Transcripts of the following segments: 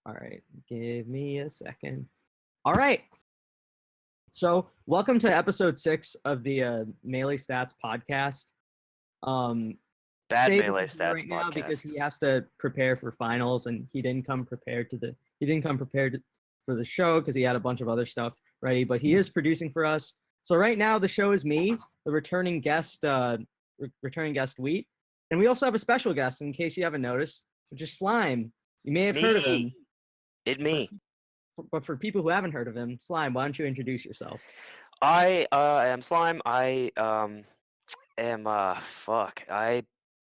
All right, give me a second. All right. So, welcome to episode 6 of the Melee Stats podcast. Bad Save Melee is here Stats right now because podcast. he has to prepare for finals, and he didn't come prepared for the show because he had a bunch of other stuff ready. But he is producing for us. So right now the show is me, the returning guest, Wheat, and we also have a special guest in case you haven't noticed, which is Slime. You may have heard of him. Me. But for people who haven't heard of him, Slime, why don't you introduce yourself? I am Slime. I am I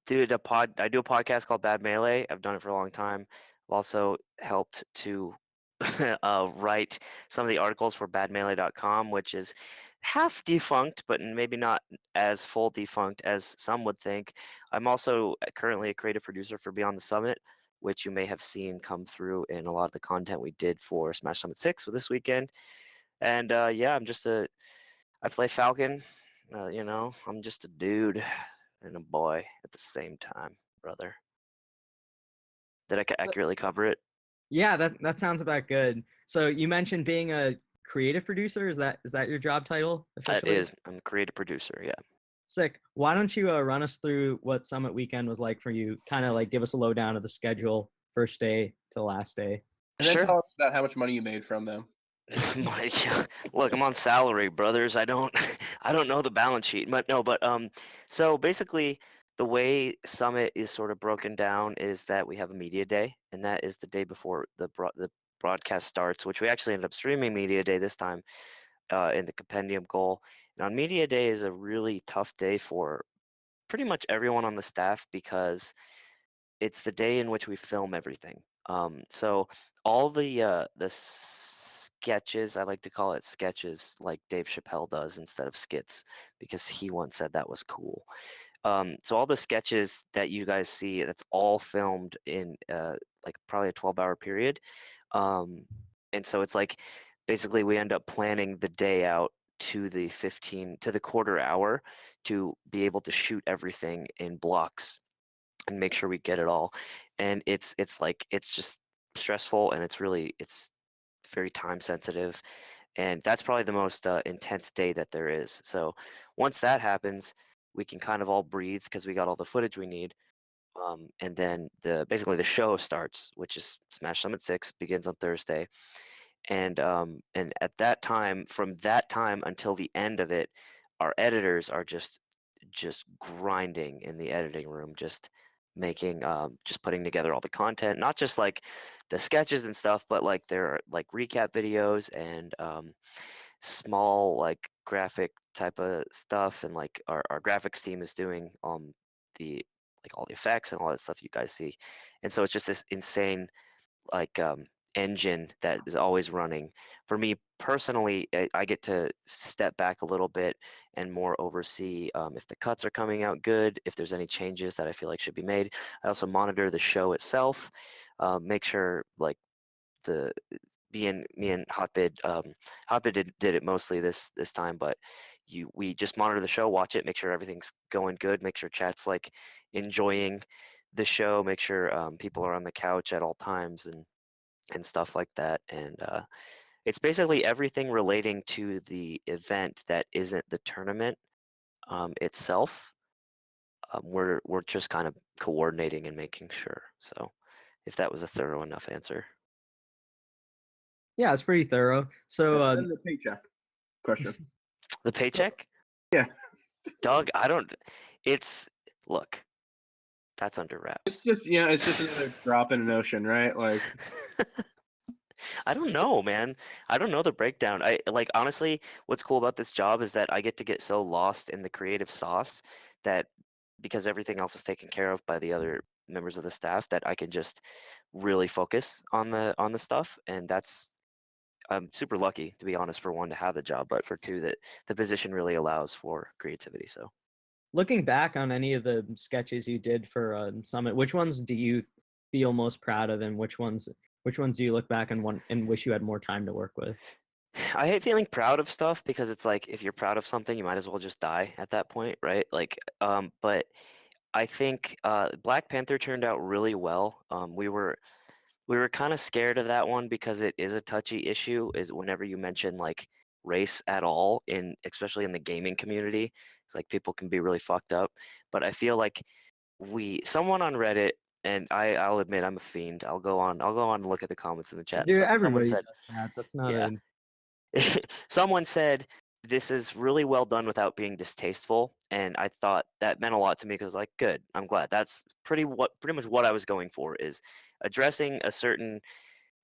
do a podcast called Bad Melee. I've done it for a long time. I've also helped to write some of the articles for badmelee.com, which is half defunct, but maybe not as full defunct as some would think. I'm also currently a creative producer for Beyond the Summit, which you may have seen come through in a lot of the content we did for Smash Summit 6 this weekend. And yeah, I play Falcon. I'm just a dude and a boy at the same time, brother. Did I accurately cover it? Yeah, that sounds about good. So you mentioned being a creative producer. Is that your job title officially? It is. I'm a creative producer, yeah. Sick. Why don't you run us through what Summit Weekend was like for you? Kind of like give us a lowdown of the schedule, first day to last day. And then tell us about how much money you made from them. Look, I'm on salary, brothers. I don't know the balance sheet, but no. So basically, the way Summit is sort of broken down is that we have a media day, and that is the day before the broadcast starts, which we actually ended up streaming media day this time in the compendium goal. And on media day is a really tough day for pretty much everyone on the staff because it's the day in which we film everything. So all the sketches, I like to call it sketches, like Dave Chappelle does instead of skits, because he once said that was cool. So all the sketches that you guys see, that's all filmed in like probably a 12-hour period. And so it's like basically we end up planning the day out to the quarter hour to be able to shoot everything in blocks and make sure we get it all. And it's just stressful, and it's very time sensitive, and that's probably the most intense day that there is. So once that happens, we can kind of all breathe because we got all the footage we need. And then basically the show starts, which is Smash Summit 6, begins on Thursday. And at that time, from that time until the end of it, our editors are just grinding in the editing room, just making just putting together all the content, not just like the sketches and stuff, but like there are like recap videos and small like graphic type of stuff. And like our graphics team is doing the like all the effects and all that stuff you guys see. And so it's just this insane like engine that is always running. For me personally, I get to step back a little bit and more oversee if the cuts are coming out good, if there's any changes that I feel like should be made. I also monitor the show itself, make sure like the me and Hotbid did it mostly this time, but we just monitor the show, watch it, make sure everything's going good, make sure chat's like enjoying the show, make sure people are on the couch at all times and stuff like that. And it's basically everything relating to the event that isn't the tournament itself. We're just kind of coordinating and making sure. So if that was a thorough enough answer. Yeah, it's pretty thorough. So And the paycheck question. The paycheck? Yeah. Doug, look, that's under wraps. It's just another drop in an ocean, right? Like I don't know, man. I don't know the breakdown. Honestly, what's cool about this job is that I get to get so lost in the creative sauce that because everything else is taken care of by the other members of the staff, that I can just really focus on the stuff. And I'm super lucky, to be honest, for one, to have the job, but for two, that the position really allows for creativity. So looking back on any of the sketches you did for Summit, which ones do you feel most proud of, and which ones do you look back and wish you had more time to work with? I hate feeling proud of stuff because it's like if you're proud of something, you might as well just die at that point, right? Like, but I think Black Panther turned out really well. We we were kind of scared of that one because it is a touchy issue. Is whenever you mention like race at all, especially in the gaming community, it's like people can be really fucked up. But I feel like someone on Reddit, and I'll admit I'm a fiend. I'll go on and look at the comments in the chat. Dude, Someone everybody said, does that. That's not yeah. a Someone said this is really well done without being distasteful, and I thought that meant a lot to me because like, good, I'm glad. That's pretty much what I was going for, is addressing a certain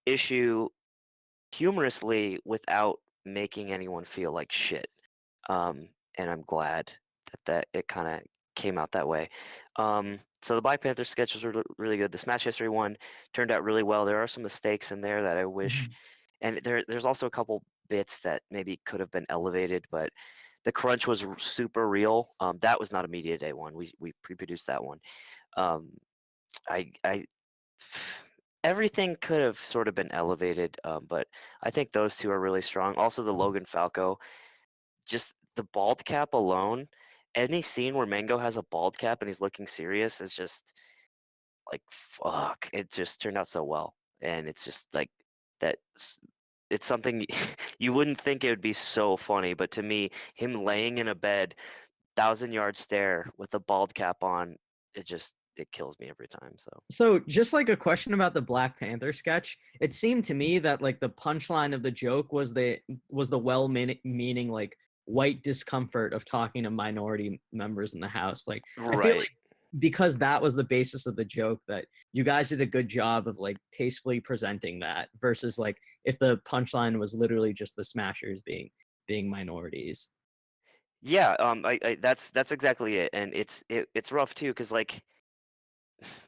issue humorously without making anyone feel like shit. And I'm glad that it kind of came out that way. So the Black Panther sketches were really good. The Smash History one turned out really well. There are some mistakes in there that I wish, and there's also a couple bits that maybe could have been elevated, but the crunch was super real. That was not a media day one. We pre-produced that one. I everything could have sort of been elevated, but I think those two are really strong. Also, the Logan Falco, just the bald cap alone. Any scene where Mango has a bald cap and he's looking serious is just like fuck. It just turned out so well, and it's just like that. It's something you wouldn't think it would be so funny, but to me, him laying in a bed, 1,000-yard stare with a bald cap on, it kills me every time. So just like a question about the Black Panther sketch, it seemed to me that like the punchline of the joke was the well-meaning like white discomfort of talking to minority members in the House. Like I feel Right. like because that was the basis of the joke, that you guys did a good job of like tastefully presenting that, versus like if the punchline was literally just the Smashers being minorities. Yeah, that's exactly it, and it's rough too, because like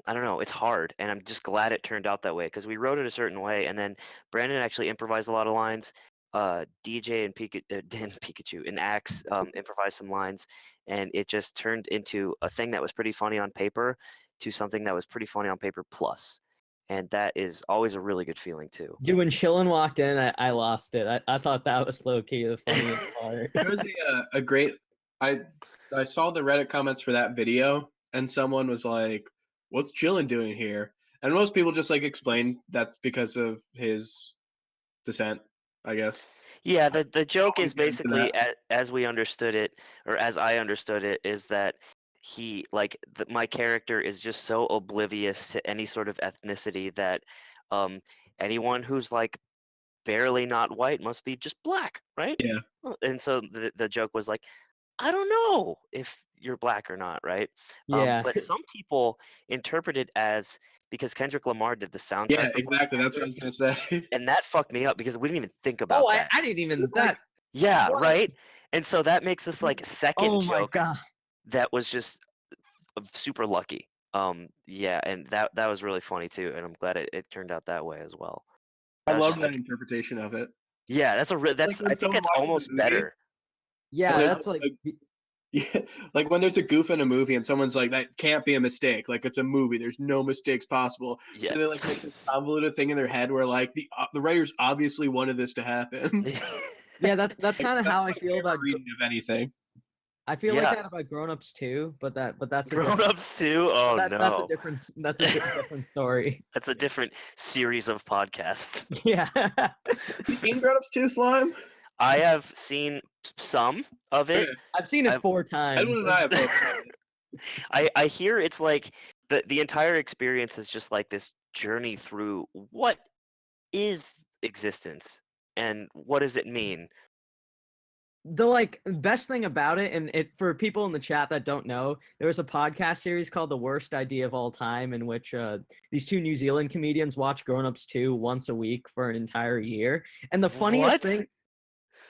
I don't know, it's hard, and I'm just glad it turned out that way because we wrote it a certain way, and then Brandon actually improvised a lot of lines. DJ and Pikachu and Axe improvised some lines, and it just turned into a thing that was pretty funny on paper to something that was pretty funny on paper plus, and that is always a really good feeling too. Dude, when Chillin walked in, I lost it. I thought that was low key the funniest part. There was a great. I saw the Reddit comments for that video, and someone was like, "What's Chillin doing here?" And most people just like explain that's because of his descent, I guess. Yeah, the joke always is get into basically as we understood it, or as I understood it, is that he my character is just so oblivious to any sort of ethnicity that anyone who's like barely not white must be just black, right? Yeah. And so the joke was like, I don't know if you're black or not, right? Yeah. But some people interpret it as because Kendrick Lamar did the soundtrack. Yeah, for Black exactly. That's what I was gonna say. and that fucked me up because we didn't even think about Oh, that. I didn't even that. Yeah, What? right? And so that makes this like second Oh my joke god. that was just super lucky. Yeah, and that was really funny too, and I'm glad it turned out that way as well. I That was love just that like, interpretation of it. yeah, that's when I think someone that's watches a almost movie, better. Yeah, there's that's like yeah, like when there's a goof in a movie and someone's like, "That can't be a mistake. Like it's a movie. There's no mistakes possible." Yeah. So they like make this convoluted thing in their head where like the writers obviously wanted this to happen. yeah, that's kind of how I That's my feel about favorite reading of anything. I feel like Yeah. that about Grown-Ups too, but that's a Grown-ups too? Oh that's a no. different story. That's a different series of podcasts. Yeah. Have you seen Grown Ups 2, Slime? I have seen some of it. Okay. I've seen it I've- 4 times. Edwin and I have both seen it. I hear it's like the entire experience is just like this journey through what is existence and what does it mean. The like best thing about it, and it for people in the chat that don't know, there was a podcast series called The Worst Idea of All Time, in which these 2 New Zealand comedians watch Grown Ups 2 once a week for an entire year. And the funniest What? thing,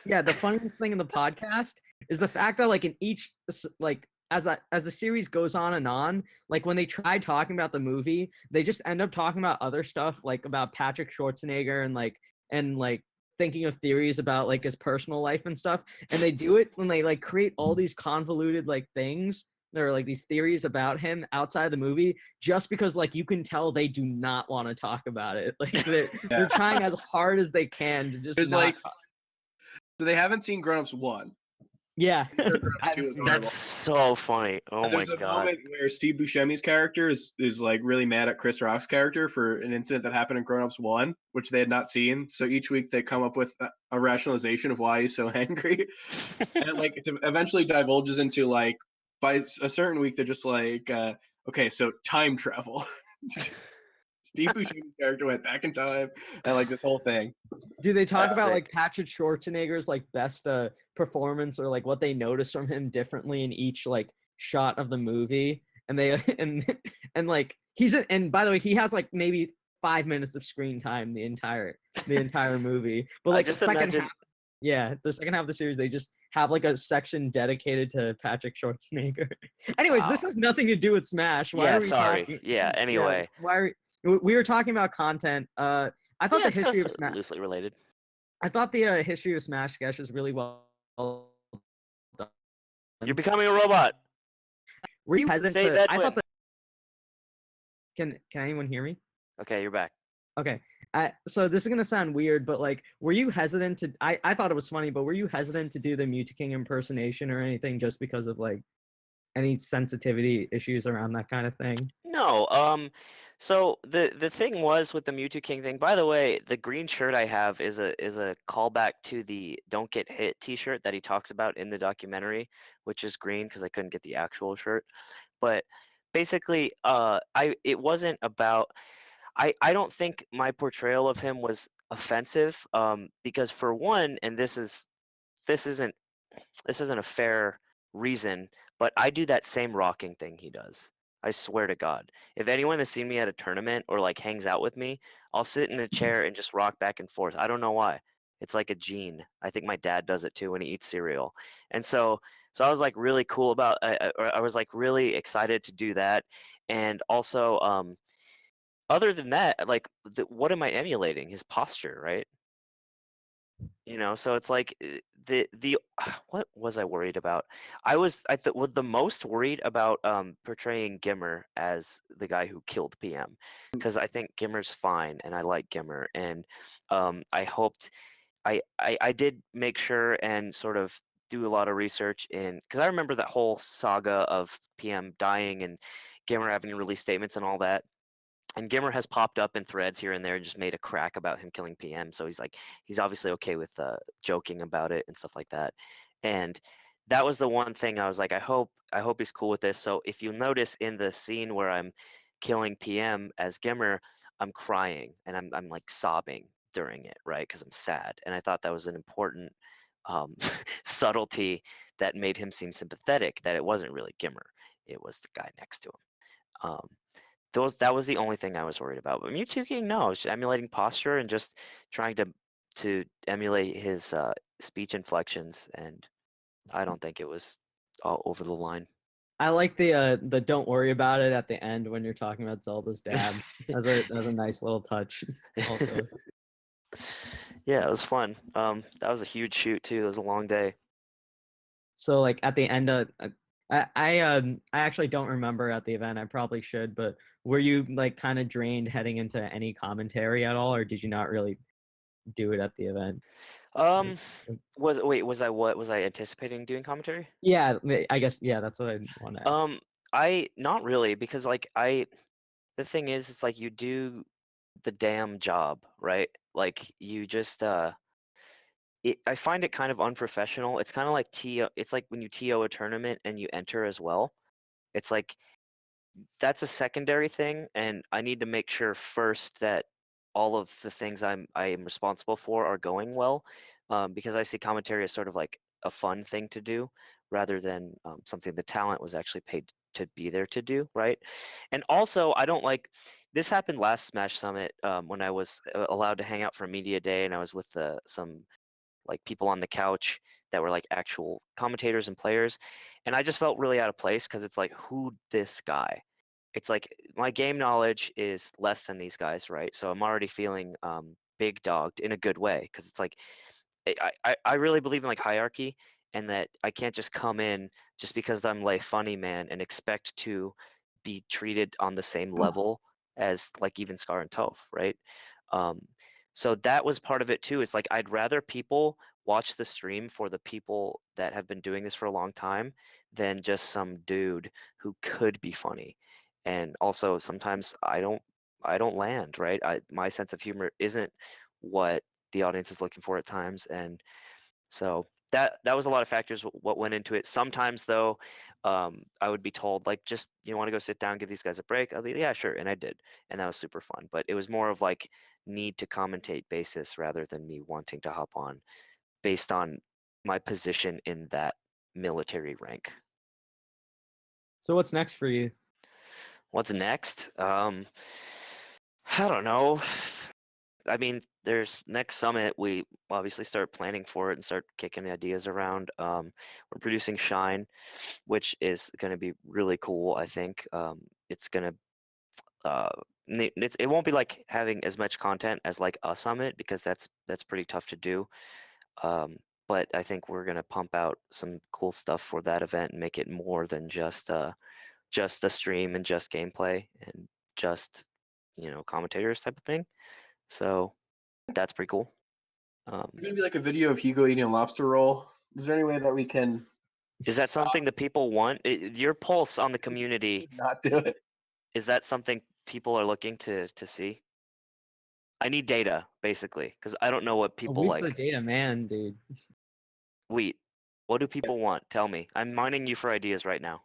yeah, the funniest thing in the podcast is the fact that like in each like as the series goes on and on, like when they try talking about the movie, they just end up talking about other stuff, like about Patrick Schwarzenegger and like thinking of theories about like his personal life and stuff. And they do it when they like create all these convoluted like things or like these theories about him outside the movie, just because like you can tell they do not want to talk about it. Like they're trying as hard as they can to just There's not like, so they haven't seen Grown Ups 1. Yeah. Grown-Ups 2 is horrible. That's so funny. Oh And my there's a god. moment where Steve Buscemi's character is like really mad at Chris Rock's character for an incident that happened in Grown Ups 1, which they had not seen. So each week they come up with a rationalization of why he's so angry. And like it eventually divulges into like by a certain week they're just like, okay, so time travel. Steve Buscemi's character went back in time and like this whole thing. Do they talk That's about sick. like Patrick Schwarzenegger's like best performance or like what they noticed from him differently in each like shot of the movie? And they and like and by the way, he has like maybe 5 minutes of screen time the entire movie. But I like just the second imagine half, yeah, the second half of the series, they just have like a section dedicated to Patrick Schwarzenegger. Anyways, this Wow. has nothing to do with Smash. Why Yeah, are we sorry. talking? Yeah, anyway. Why are we were talking about content? I thought Yeah, the it's history of kinda Smash. loosely related. I thought the history of Smash Sketch was really well done. You're becoming a robot. Were you hesitant Save to? I thought Edwin. that. Can anyone hear me? Okay, you're back. Okay. So this is gonna sound weird, but like, were you hesitant to? I thought it was funny, but were you hesitant to do the Mewtwo King impersonation or anything just because of like any sensitivity issues around that kind of thing? No, so the thing was with the Mewtwo King thing. By the way, the green shirt I have is a callback to the "Don't Get Hit" T-shirt that he talks about in the documentary, which is green because I couldn't get the actual shirt. But basically, it wasn't about. I don't think my portrayal of him was offensive, because for one, and this isn't this isn't a fair reason, but I do that same rocking thing he does. I swear to God. If anyone has seen me at a tournament or like hangs out with me, I'll sit in a chair and just rock back and forth. I don't know why. It's like a gene. I think my dad does it too when he eats cereal. And so I was like really cool about I was like really excited to do that. And also other than that, like what am I emulating? His posture, right? So it's like the what was I worried about? I was the most worried about portraying Gimmer as the guy who killed PM, because I think Gimmer's fine and I like Gimmer, and I hoped I did make sure and sort of do a lot of research in, because I remember that whole saga of PM dying and Gimmer having to release statements and all that. And Gimmer has popped up in threads here and there and just made a crack about him killing PM. So he's obviously okay with joking about it and stuff like that. And that was the one thing I was like, I hope he's cool with this. So if you notice in the scene where I'm killing PM as Gimmer, I'm crying and I'm like sobbing during it, right? Because I'm sad. And I thought that was an important subtlety that made him seem sympathetic, that it wasn't really Gimmer. It was the guy next to him. That was the only thing I was worried about. But Mewtwo King, no, I was just emulating posture and just trying to emulate his speech inflections, and I don't think it was all over the line. I like the "Don't worry about it" at the end when you're talking about Zelda's dad. That's a nice little touch. Also, Yeah, it was fun. That was a huge shoot too. It was a long day. so like at the end of. I actually don't remember at the event. I probably should, but were you like kind of drained heading into any commentary at all, or did you not really do it at the event? Was I anticipating doing commentary? Yeah, I guess that's what I want to ask. I not really, because the thing is, it's like you do the damn job, right? Like you just I find it kind of unprofessional. It's kind of like TO. It's like when you TO a tournament and you enter as well. It's like that's a secondary thing, and I need to make sure first that all of the things I am responsible for are going well, because I see commentary as sort of like a fun thing to do rather than something the talent was actually paid to be there to do, right? And also, I don't like this happened last Smash Summit, when I was allowed to hang out for a media day, and I was with some like people on the couch that were like actual commentators and players, and I just felt really out of place because it's like, who this guy? It's like my game knowledge is less than these guys, right? So I'm already feeling big dogged in a good way, because it's like I really believe in like hierarchy, and that I can't just come in just because I'm like funny man and expect to be treated on the same level as like even Scar and Toph, right? Um, so that was part of it too. It's like I'd rather people watch the stream for the people that have been doing this for a long time than just some dude who could be funny. And also sometimes I don't land, right? My sense of humor isn't what the audience is looking for at times, and so that was a lot of factors what went into it. Sometimes though, I would be told like, just you want to go sit down, give these guys a break. I'll be yeah, sure, and I did, and that was super fun. But it was more of like need to commentate basis rather than me wanting to hop on based on my position in that military rank. So what's next for you? What's next? I don't know. I mean, there's next summit. We obviously start planning for it and start kicking ideas around. We're producing Shine, which is going to be really cool. I think it's going to. It won't be like having as much content as like a summit because that's pretty tough to do. But I think we're going to pump out some cool stuff for that event and make it more than just a stream and just gameplay and just commentators type of thing. So that's pretty cool. It's gonna be like a video of Hugo eating a lobster roll. Is there any way that we can Is that something that people want? Your pulse on the community, not do it? is that something people are looking to see? I need data, basically, because I don't know what people Wheat's the like. data man, dude. Wheat, what do people want? Tell me. I'm mining you for ideas right now.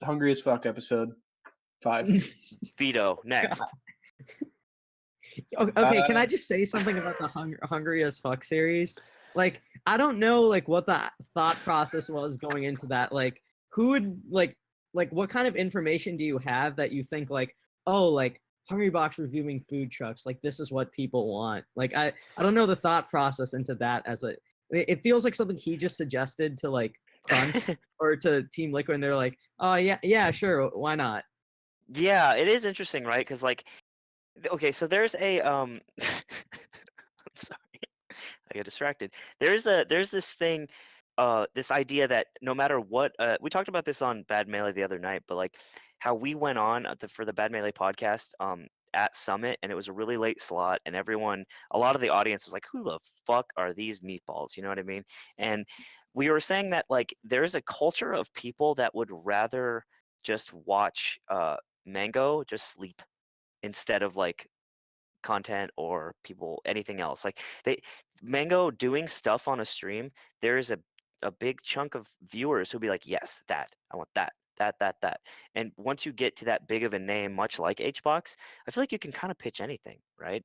Hungry as fuck episode 5. Vito, next. Okay, can I just say something about the Hungry as Fuck series? Like, I don't know, like, what the thought process was going into that. Like, who would like what kind of information do you have that you think like, oh, like Hungry Box reviewing food trucks, like this is what people want. Like, I don't know the thought process into that as a. It feels like something he just suggested to like Crunch or to Team Liquid, and they're like, oh yeah, sure, why not? Yeah, it is interesting, right? Because like, okay, so there's a I'm sorry, I got distracted. There's this thing, this idea that no matter what, we talked about this on Bad Melee the other night, but like how we went on for the Bad Melee podcast at Summit, and it was a really late slot, and a lot of the audience was like, "Who the fuck are these meatballs?" You know what I mean? And we were saying that like there is a culture of people that would rather just watch Mango just sleep instead of like content or people anything else. Like Mango doing stuff on a stream, there is a big chunk of viewers who'll be like, yes, that I want that. And once you get to that big of a name, much like HBox, I feel like you can kind of pitch anything, right?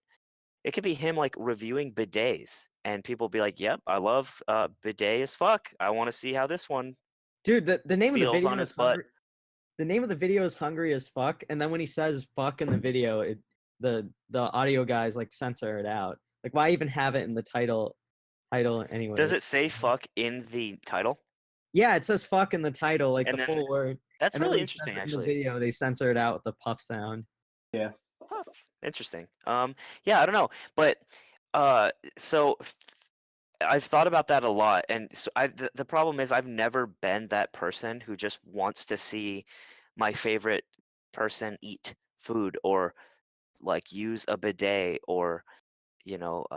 It could be him like reviewing bidets, and people be like, yep, I love bidet as fuck. I want to see how this one Dude, the name of the feels on video his is butt. the name of the video is Hungry as Fuck, and then when he says fuck in the video, the audio guys like censor it out. Like, why even have it in the title anyway? Does it say fuck in the title? Yeah, it says fuck in the title, like And the then full word. that's And then really when he says interesting, it in the actually. video, they censor it out with the puff sound. Yeah. Huh, interesting. Yeah, I don't know, but so I've thought about that a lot, and so the problem is I've never been that person who just wants to see my favorite person eat food or like use a bidet or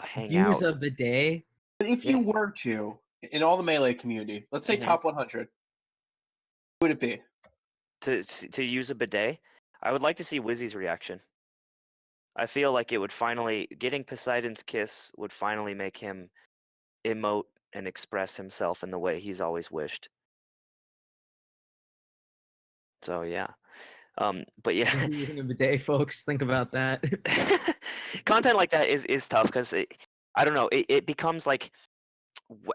hang Use out. of the day. But if Yeah. you were to, in all the Melee community, let's say Mhm. top 100, who would it be? To use a bidet, I would like to see Wizzy's reaction. I feel like it would finally getting Poseidon's kiss would finally make him emote and express himself in the way he's always wished. So yeah. But yeah, Is he using a bidet, folks? Think about that. content like that is tough because I don't know. It becomes like,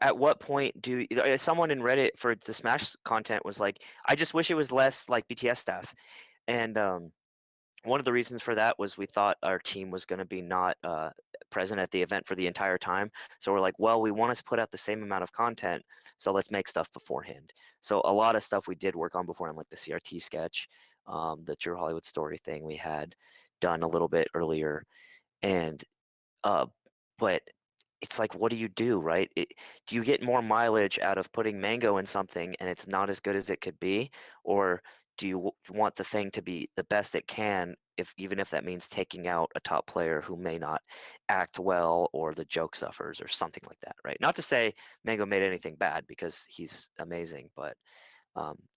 at what point do someone in Reddit for the Smash content was like, I just wish it was less like BTS staff, and one of the reasons for that was we thought our team was going to be not present at the event for the entire time. So we're like, well, we want to put out the same amount of content, so let's make stuff beforehand. So a lot of stuff we did work on beforehand, like the CRT sketch, the True Hollywood Story thing we had done a little bit earlier, and but it's like, what do you do, right? Do you get more mileage out of putting Mango in something and it's not as good as it could be, or do you want the thing to be the best it can, even if that means taking out a top player who may not act well or the joke suffers or something like that, right? Not to say Mango made anything bad because he's amazing, but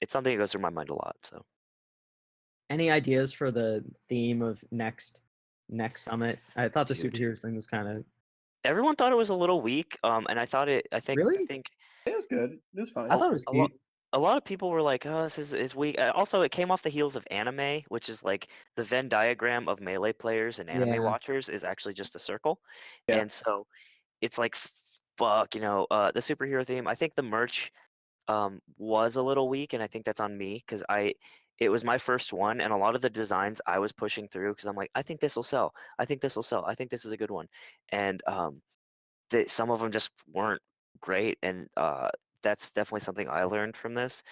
it's something that goes through my mind a lot. So, Any ideas for the theme of next summit? I thought the Dude. superheroes thing was kind of everyone thought it was a little weak, and I think Really? It was good. It was fine. I thought it was cute. a lot of people were like, "Oh, this is weak." Also, it came off the heels of anime, which is like the Venn diagram of melee players and anime Yeah. watchers is actually just a circle, Yeah. and so it's like, fuck, the superhero theme. I think the merch was a little weak, and I think that's on me because it was my first one, and a lot of the designs I was pushing through because I'm like, I think this will sell. I think this will sell. I think this is a good one, and some of them just weren't great, and that's definitely something I learned from this.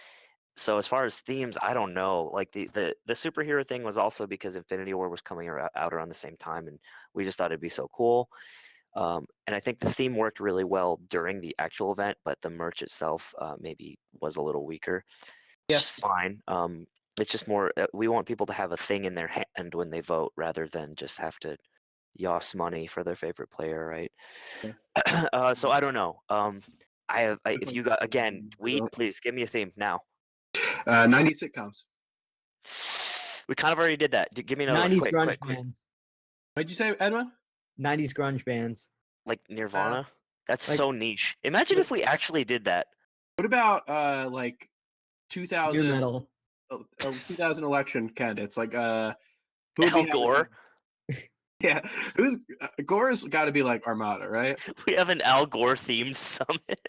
So as far as themes, I don't know. Like the superhero thing was also because Infinity War was coming out around the same time, and we just thought it'd be so cool. And I think the theme worked really well during the actual event, but the merch itself maybe was a little weaker. Yeah. Just fine. It's just more. We want people to have a thing in their hand when they vote, rather than just have to yoss money for their favorite player, right? So I don't know. If you got again, please give me a theme now. 90s sitcoms. We kind of already did that. Give me another one. 90s Quick, grunge quick, quick. bands. What'd you say, Edwin? 90s grunge bands. Like Nirvana. That's like- so niche. Imagine if we actually did that. What about like New 2000 metal. 2000 election candidates? Like who Al would we have? Gore. Yeah, Gore's got to be like Armada, right? We have an Al Gore themed summit.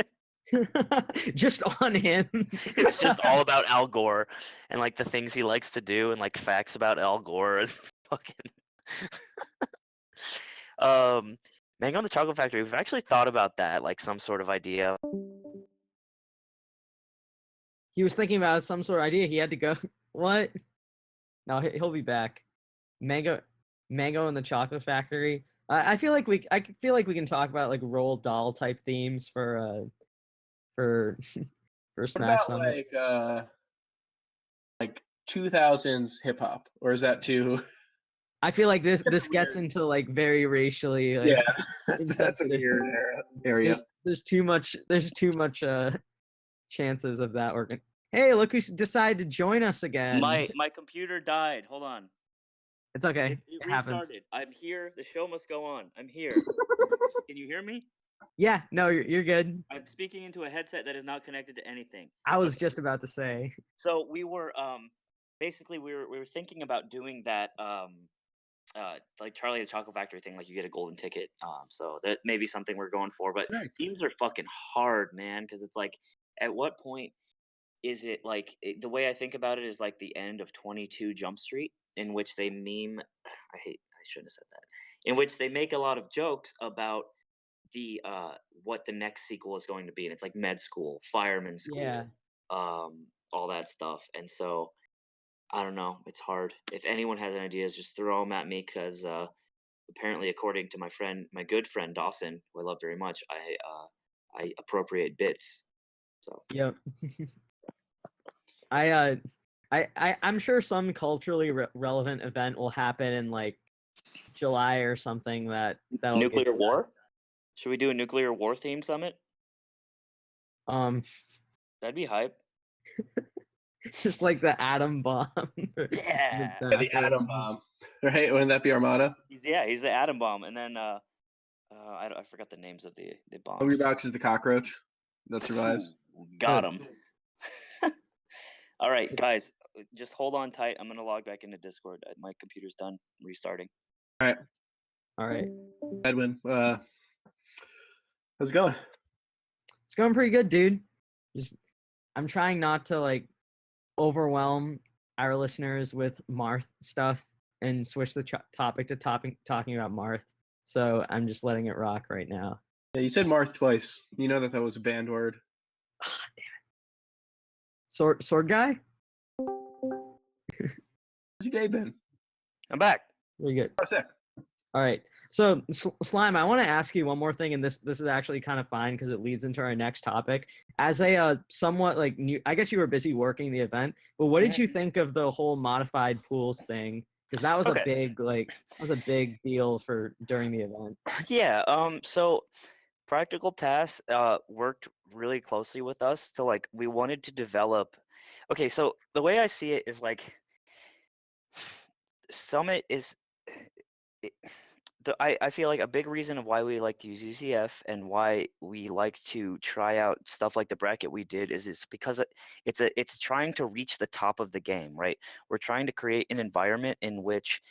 Just on him. It's just all about Al Gore and like the things he likes to do and like facts about Al Gore and fucking Mango and the Chocolate Factory. We've actually thought about that, like some sort of idea. He was thinking about some sort of idea. He had to go. What? No, he'll be back. Mango and the Chocolate Factory. I feel like we can talk about like Roald Dahl type themes for for What Smash about Summit. like 2000s hip hop, or is that too? I feel like this That's gets weird. into like very racially like Yeah, that's a insensitive. weird area. There's too much chances of that working. Hey, look who decided to join us again. My computer died. Hold on. It's okay. It happens. restarted. I'm here. The show must go on. I'm here. Can you hear me? Yeah, no, you're good. I'm speaking into a headset that is not connected to anything. I was just about to say. So we were basically we were thinking about doing that like Charlie and the Chocolate Factory thing, like you get a golden ticket. So that may be something we're going for, but Nice. themes are fucking hard, man, because it's like, at what point is it like the way I think about it is like the end of 22 Jump Street, in which they meme. I shouldn't have said that. In which they make a lot of jokes about the what the next sequel is going to be, and it's like med school, fireman school, Yeah. all that stuff, and so. I don't know. It's hard. If anyone has any ideas, just throw them at me because apparently, according to my good friend Dawson, who I love very much, I appropriate bits. So Yep. I'm sure some culturally relevant event will happen in like July or something that'll nuclear get war. Should we do a nuclear war theme summit? That'd be hype. Just like the atom bomb. Yeah. The atom bomb, right? Wouldn't that be Armada? He's the atom bomb, and then I forgot the names of the bombs. Hungry Box is the cockroach that survives. Got him. All right, guys, just hold on tight. I'm gonna log back into Discord. My computer's done restarting. All right. Edwin, how's it going? It's going pretty good, dude. I'm trying not to like overwhelm our listeners with Marth stuff and switch the topic to talking about Marth. So I'm just letting it rock right now. Yeah, you said Marth twice. You know that was a banned word. Ah, damn it. Sword guy? How's your day been? I'm back. Really good. Oh, sick. All right. So Slime, I want to ask you one more thing, and this is actually kind of fine because it leads into our next topic. As a somewhat like new, I guess you were busy working the event, but what did you think of the whole modified pools thing? Because that was Okay. that was a big deal for during the event. Yeah. So Practical Tasks worked really closely with us to like we wanted to develop. Okay, so the way I see it is like Summit is. I feel like a big reason of why we like to use UCF and why we like to try out stuff like the bracket we did is it's because it's trying to reach the top of the game, right? We're trying to create an environment in which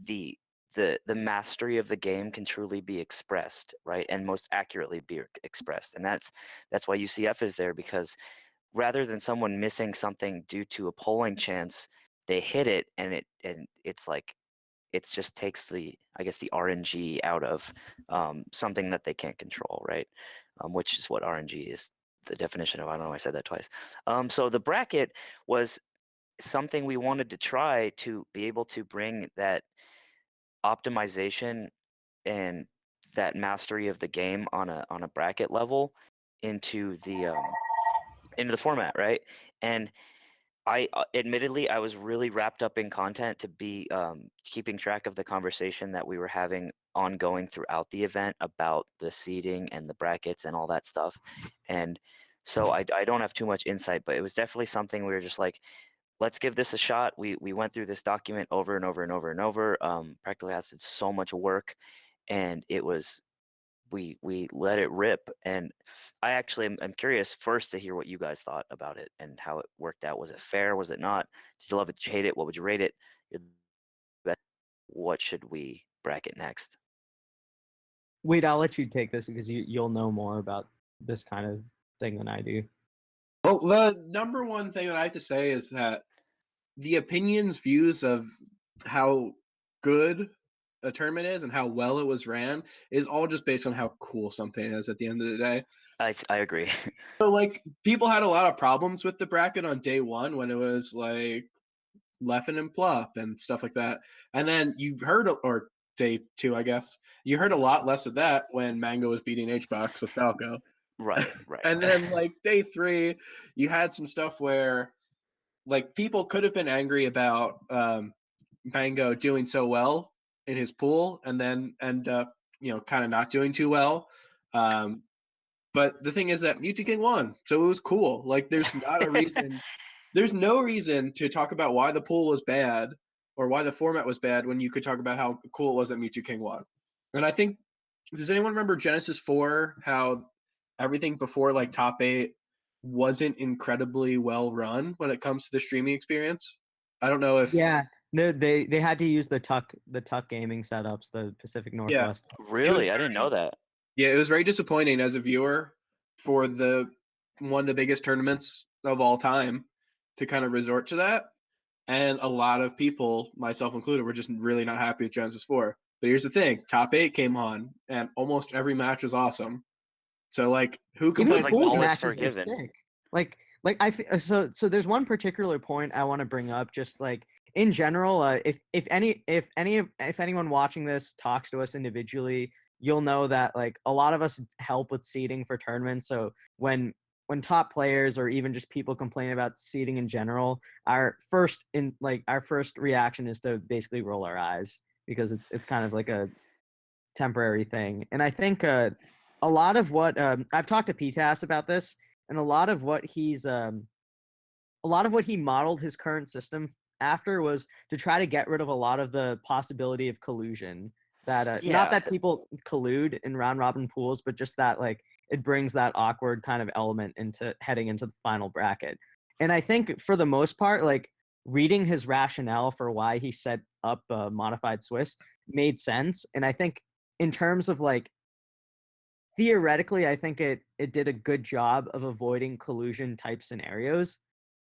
the the mastery of the game can truly be expressed, right? And most accurately be expressed. And that's why UCF is there, because rather than someone missing something due to a polling chance, they hit it and it's like it just takes the, I guess, the RNG out of something that they can't control, right? Which is what RNG is, the definition of. I don't know, I said that twice. So the bracket was something we wanted to try to be able to bring that optimization and that mastery of the game on a bracket level into the format, right? And I admittedly I was really wrapped up in content to be keeping track of the conversation that we were having ongoing throughout the event about the seating and the brackets and all that stuff. And so I don't have too much insight, but it was definitely something we were just like, let's give this a shot. We went through this document over and over and over and over. Practically Tasks did so much work, and it was we let it rip. And I actually am curious first to hear what you guys thought about it and how it worked out. Was it fair? Was it not? Did you love it? Did you hate it? What would you rate it? What should we bracket next? Wait, I'll let you take this because you'll know more about this kind of thing than I do. Well, the number one thing that I have to say is that the opinions, views of how good a tournament is and how well it was ran is all just based on how cool something is at the end of the day. I agree. So, like, people had a lot of problems with the bracket on day one when it was like Leffen and Plup and stuff like that. And then you heard, or day two, I guess, you heard a lot less of that when Mango was beating HBox with Falco. Right. And then, like, day three, you had some stuff where, like, people could have been angry about Mango doing so well in his pool and then end up, kind of not doing too well. But the thing is that Mewtwo King won, so it was cool. Like, there's not a reason, there's no reason to talk about why the pool was bad or why the format was bad when you could talk about how cool it was that Mewtwo King won. And I think, does anyone remember Genesis 4, how everything before like top 8 wasn't incredibly well run when it comes to the streaming experience? I don't know if No, they had to use the Tuck gaming setups, the Pacific Northwest. Really? I didn't know that. Yeah, it was very disappointing as a viewer for one of the biggest tournaments of all time to kind of resort to that. And a lot of people, myself included, were just really not happy with Genesis 4. But here's the thing, top 8 came on and almost every match was awesome. So, like, who Even complains? like Fools all is matches were forgiven. sick. So there's one particular point I want to bring up. Just like in general, if anyone watching this talks to us individually, you'll know that like a lot of us help with seeding for tournaments. So when top players or even just people complain about seeding in general, our first reaction is to basically roll our eyes because it's kind of like a temporary thing. And I think a lot of what I've talked to PTAS about this, and a lot of what he modeled his current system after was to try to get rid of a lot of the possibility of collusion. That not that people collude in round robin pools, but just that like it brings that awkward kind of element into heading into the final bracket. And I think for the most part, like reading his rationale for why he set up modified Swiss made sense. And I think in terms of like theoretically, I think it did a good job of avoiding collusion type scenarios,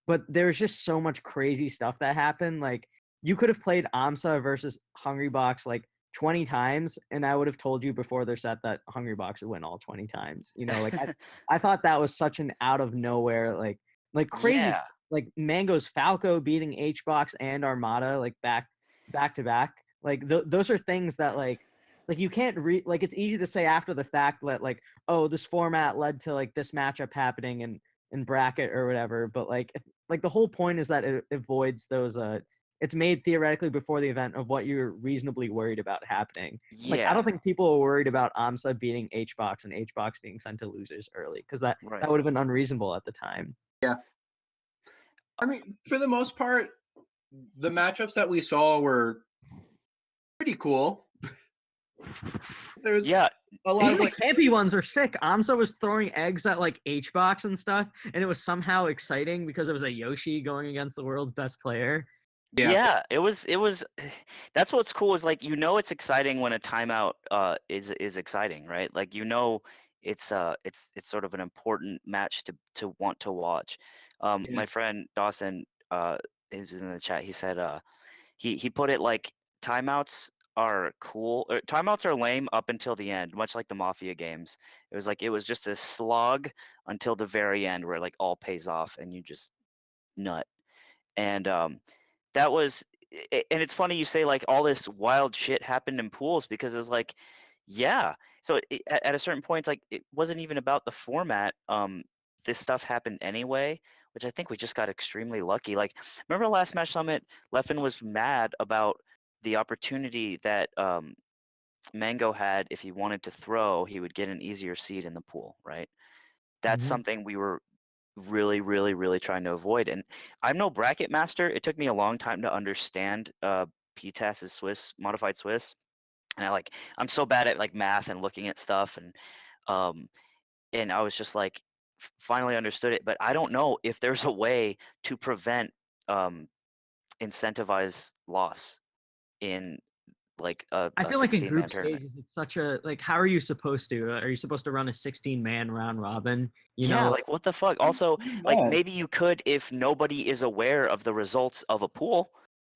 but there's just so much crazy stuff that happened. Like you could have played AMSA versus Hungrybox like 20 times, and I would have told you before their set that Hungrybox would win all 20 times. You know, like I thought that was such an out of nowhere like crazy like Mango's Falco beating HBox and Armada like back to back. Like those are things that like like you can't like it's easy to say after the fact that like, oh, this format led to like this matchup happening in bracket or whatever, but like like the whole point is that it avoids those it's made theoretically before the event of what you're reasonably worried about happening. Like I Yeah, don't think people were worried about AMSA beating HBox and HBox being sent to losers early, because that right. would have been unreasonable at the time. Yeah. I mean, for the most part, the matchups that we saw were pretty cool. There's Yeah, a lot Even of the like, campy ones are sick. AMSA was throwing eggs at like HBox and stuff, and it was somehow exciting because it was a Yoshi going against the world's best player. Yeah. yeah, it was that's what's cool is like it's exciting when a timeout is exciting, right? Like it's sort of an important match to want to watch. Yeah. My friend Dawson is in the chat. He said he put it like timeouts are cool or timeouts are lame up until the end, much like the Mafia games. It was just a slog until the very end where like all pays off and you just nut. And that was and it's funny you say like all this wild shit happened in pools because it was like yeah, so at a certain point it's like it wasn't even about the format. This stuff happened anyway, which I think we just got extremely lucky. Like remember last match summit, Leffen was mad about the opportunity that Mango had. If he wanted to throw, he would get an easier seed in the pool, right? That's Mhm. something we were really, really, really trying to avoid. And I'm no bracket master. It took me a long time to understand PTAS's modified Swiss. And I'm so bad at like math and looking at stuff um and I was just like finally understood it. But I don't know if there's a way to prevent incentivized loss in like I a feel like in 16-man group tournament. stages, it's such a like. How are you supposed to? Are you supposed to run a 16-man round robin? You Yeah, know, like what the fuck? Also, like yeah. maybe you could if nobody is aware of the results of a pool.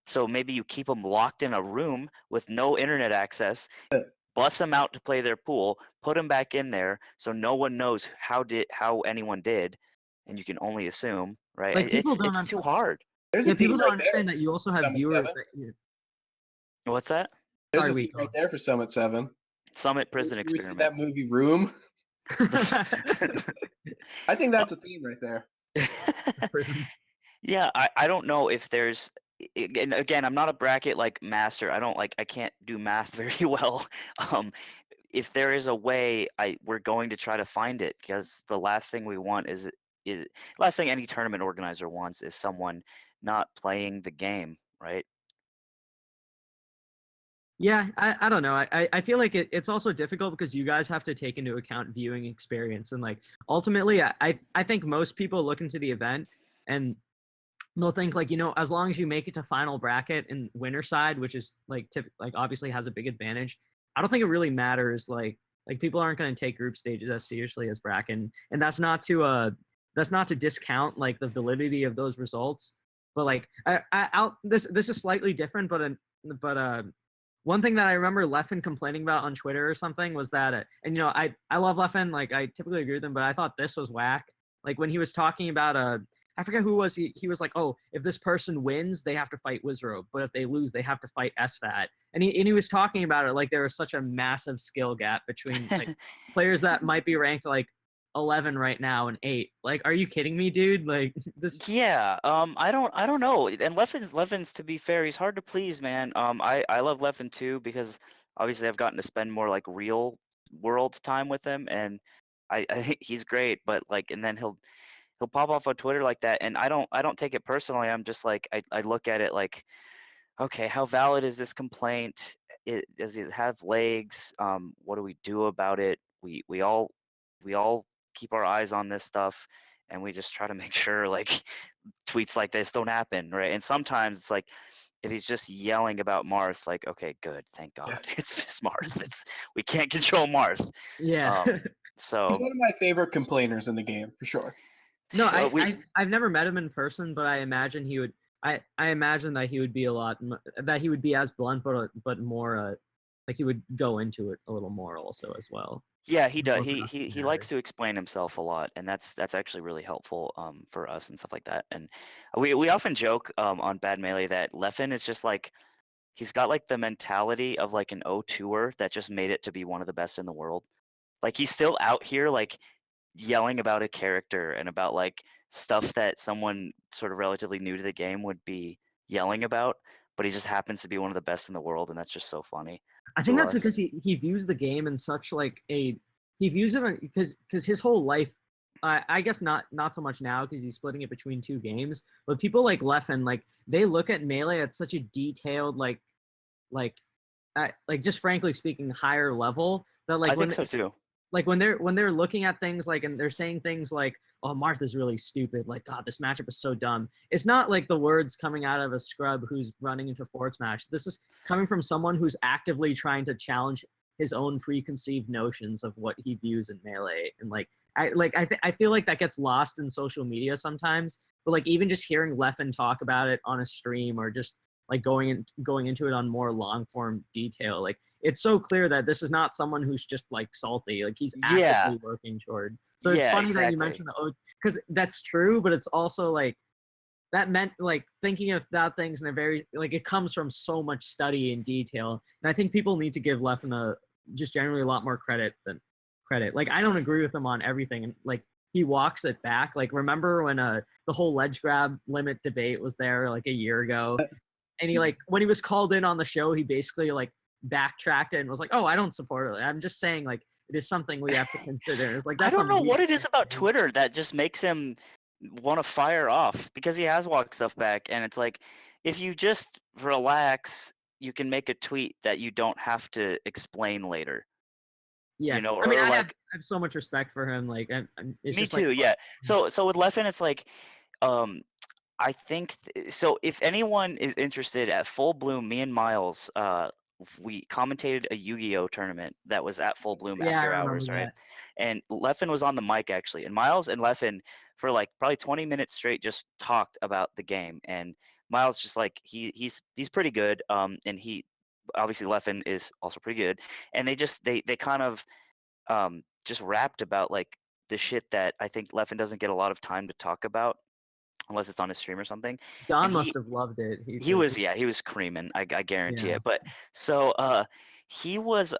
So maybe you keep them locked in a room with no internet access, bust them out to play their pool, put them back in there so no one knows how anyone did, and you can only assume, right? like people don't. It's too hard. There's a Yeah, people theme don't right there. understand that you also have Summit viewers 7. that. What's that? There's Sorry, a we. theme right there for Summit 7. Summit Prison You see Experiment. that movie Room? I think that's a theme right there. Prison. Yeah, I don't know if there's and again, I'm not a bracket like master. I can't do math very well. Um, if there is a way, we're going to try to find it because the last thing we want is last thing any tournament organizer wants is someone not playing the game, right? Yeah, I don't know. I feel like it's also difficult because you guys have to take into account viewing experience, and like ultimately I think most people look into the event and they'll think like, as long as you make it to final bracket and winner side, which is like like obviously has a big advantage. I don't think it really matters. Like people aren't going to take group stages as seriously as bracket, and that's not to discount like the validity of those results. But like I'll this is slightly different, but one thing that I remember Leffen complaining about on Twitter or something was that, and I love Leffen, like I typically agree with him, but I thought this was whack. Like when he was talking about I forget who it was. He was like, oh, if this person wins, they have to fight Wizrobe, but if they lose, they have to fight SFAT. And he was talking about it like there was such a massive skill gap between like players that might be ranked like 11 right now and 8. Like, are you kidding me, dude? Like this. Yeah, I don't know. And Leffen's to be fair, he's hard to please, man. I love Leffen too because obviously I've gotten to spend more like real world time with him, and I think he's great. But like, and then he'll pop off on Twitter like that, and I don't take it personally. I'm just like I look at it like, okay, how valid is this complaint? Does it have legs? What do we do about it? We all keep our eyes on this stuff, and we just try to make sure like tweets like this don't happen, right? And sometimes it's like if he's just yelling about Marth, like, okay, good, thank Yeah. God, it's just Marth. We can't control Marth. Yeah. He's So one of my favorite complainers in the game, for sure. No, we I've never met him in person, but I imagine he would. I imagine that he would be that he would be as blunt, but more like he would go into it a little more also as well. Yeah, he does. More production He likes matter. to explain himself a lot, and that's actually really helpful for us and stuff like that. And we often joke on Bad Melee that Leffen is just like he's got like the mentality of like an O2er that just made it to be one of the best in the world. Like he's still out here like yelling about a character and about like stuff that someone sort of relatively new to the game would be yelling about, but he just happens to be one of the best in the world, and that's just so funny. I think to that's us. because he views the game in such like he views it because his whole life. I guess not so much now because he's splitting it between two games. But people like Leffen, like they look at Melee at such a detailed like just frankly speaking higher level that like I when think so too. like when they're looking at things like and they're saying things like, oh, Martha's really stupid, like God, this matchup is so dumb. It's not like the words coming out of a scrub who's running into Fort Smash. This is coming from someone who's actively trying to challenge his own preconceived notions of what he views in Melee. And I feel like that gets lost in social media sometimes. But like even just hearing Leffen talk about it on a stream or just like going into it on more long form detail, like it's so clear that this is not someone who's just like salty. Like he's actively working toward. So it's Yeah, funny that you exactly. mentioned the because that's true, but it's also like that meant like thinking about things in a very like it comes from so much study and detail. And I think people need to give Leffen just generally a lot more credit than credit. Like I don't agree with him on everything, and like he walks it back. Like remember when the whole ledge grab limit debate was there like a year ago, and he like when he was called in on the show, he basically like backtracked it and was like, "Oh, I don't support it. I'm just saying like it is something we have to consider." It's like I that's don't know what it unreasonable. is about Twitter that just makes him want to fire off because he has walked stuff back, and it's like if you just relax, you can make a tweet that you don't have to explain later. Yeah, You know, I mean, or I like have so much respect for him. Like, it's me just like, too, yeah. So with Leffen, it's like I think so. If anyone is interested, at Full Bloom, me and Miles, we commentated a Yu-Gi-Oh tournament that was at Full Bloom yeah, I after remember hours, right? that. And Leffen was on the mic actually, and Miles and Leffen for like probably 20 minutes straight just talked about the game. And Miles just like he's pretty good, and he obviously Leffen is also pretty good, and they kind of just rapped about like the shit that I think Leffen doesn't get a lot of time to talk about unless it's on his stream or something. Don And must have loved it. he was he was creaming. I guarantee Yeah. it. But so he was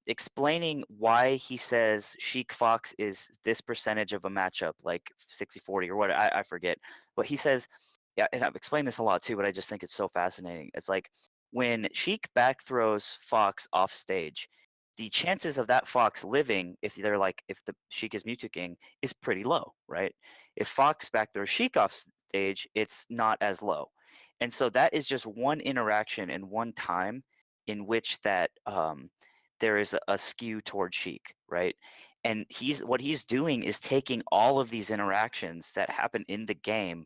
explaining why he says Sheik Fox is this percentage of a matchup, like 60-40 or what I forget. But he says, yeah, and I've explained this a lot too, but I just think it's so fascinating. It's like when Sheik back throws Fox off stage, the chances of that Fox living, if they're like if the Sheik is Mewtwoking, is pretty low, right? If Fox back throws Sheik off stage, it's not as low. And so that is just one interaction and one time in which that there is a skew toward Sheik, right? And what he's doing is taking all of these interactions that happen in the game.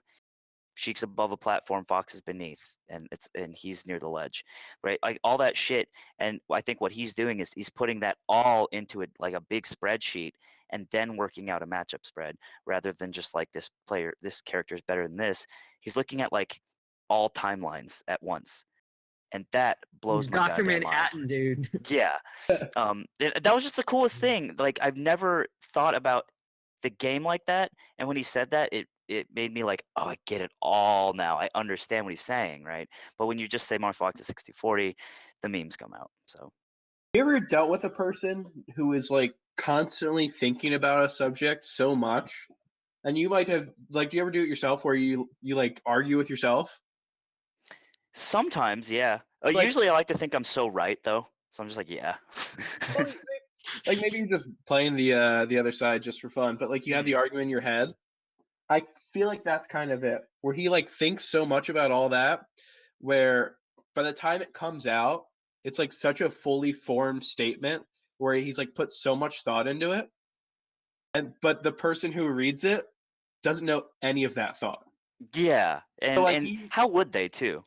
Sheik's above a platform, Fox is beneath, and he's near the ledge, right? Like all that shit. And I think what he's doing is he's putting that all into like a big spreadsheet and then working out a matchup spread rather than just like this character is better than this. He's looking at like all timelines at once, and that blows He's my Dr. goddamn mind. Manhattan, dude. Yeah, that was just the coolest thing. Like I've never thought about the game like that, and when he said that, it made me like, oh, I get it all now. I understand what he's saying, right? But when you just say Mark Fox is 60-40, the memes come out. So You ever dealt with a person who is like constantly thinking about a subject so much, and you might have like, do you ever do it yourself where you like argue with yourself? sometimes, yeah. Like, Usually, I like to think I'm so right, though. So I'm just like, yeah. like maybe you're just playing the other side just for fun, but like you have the argument in your head. I feel like that's kind of it, where he like thinks so much about all that, where by the time it comes out, it's like such a fully formed statement where he's like put so much thought into it, but the person who reads it doesn't know any of that thought. Yeah, So like and how would they too?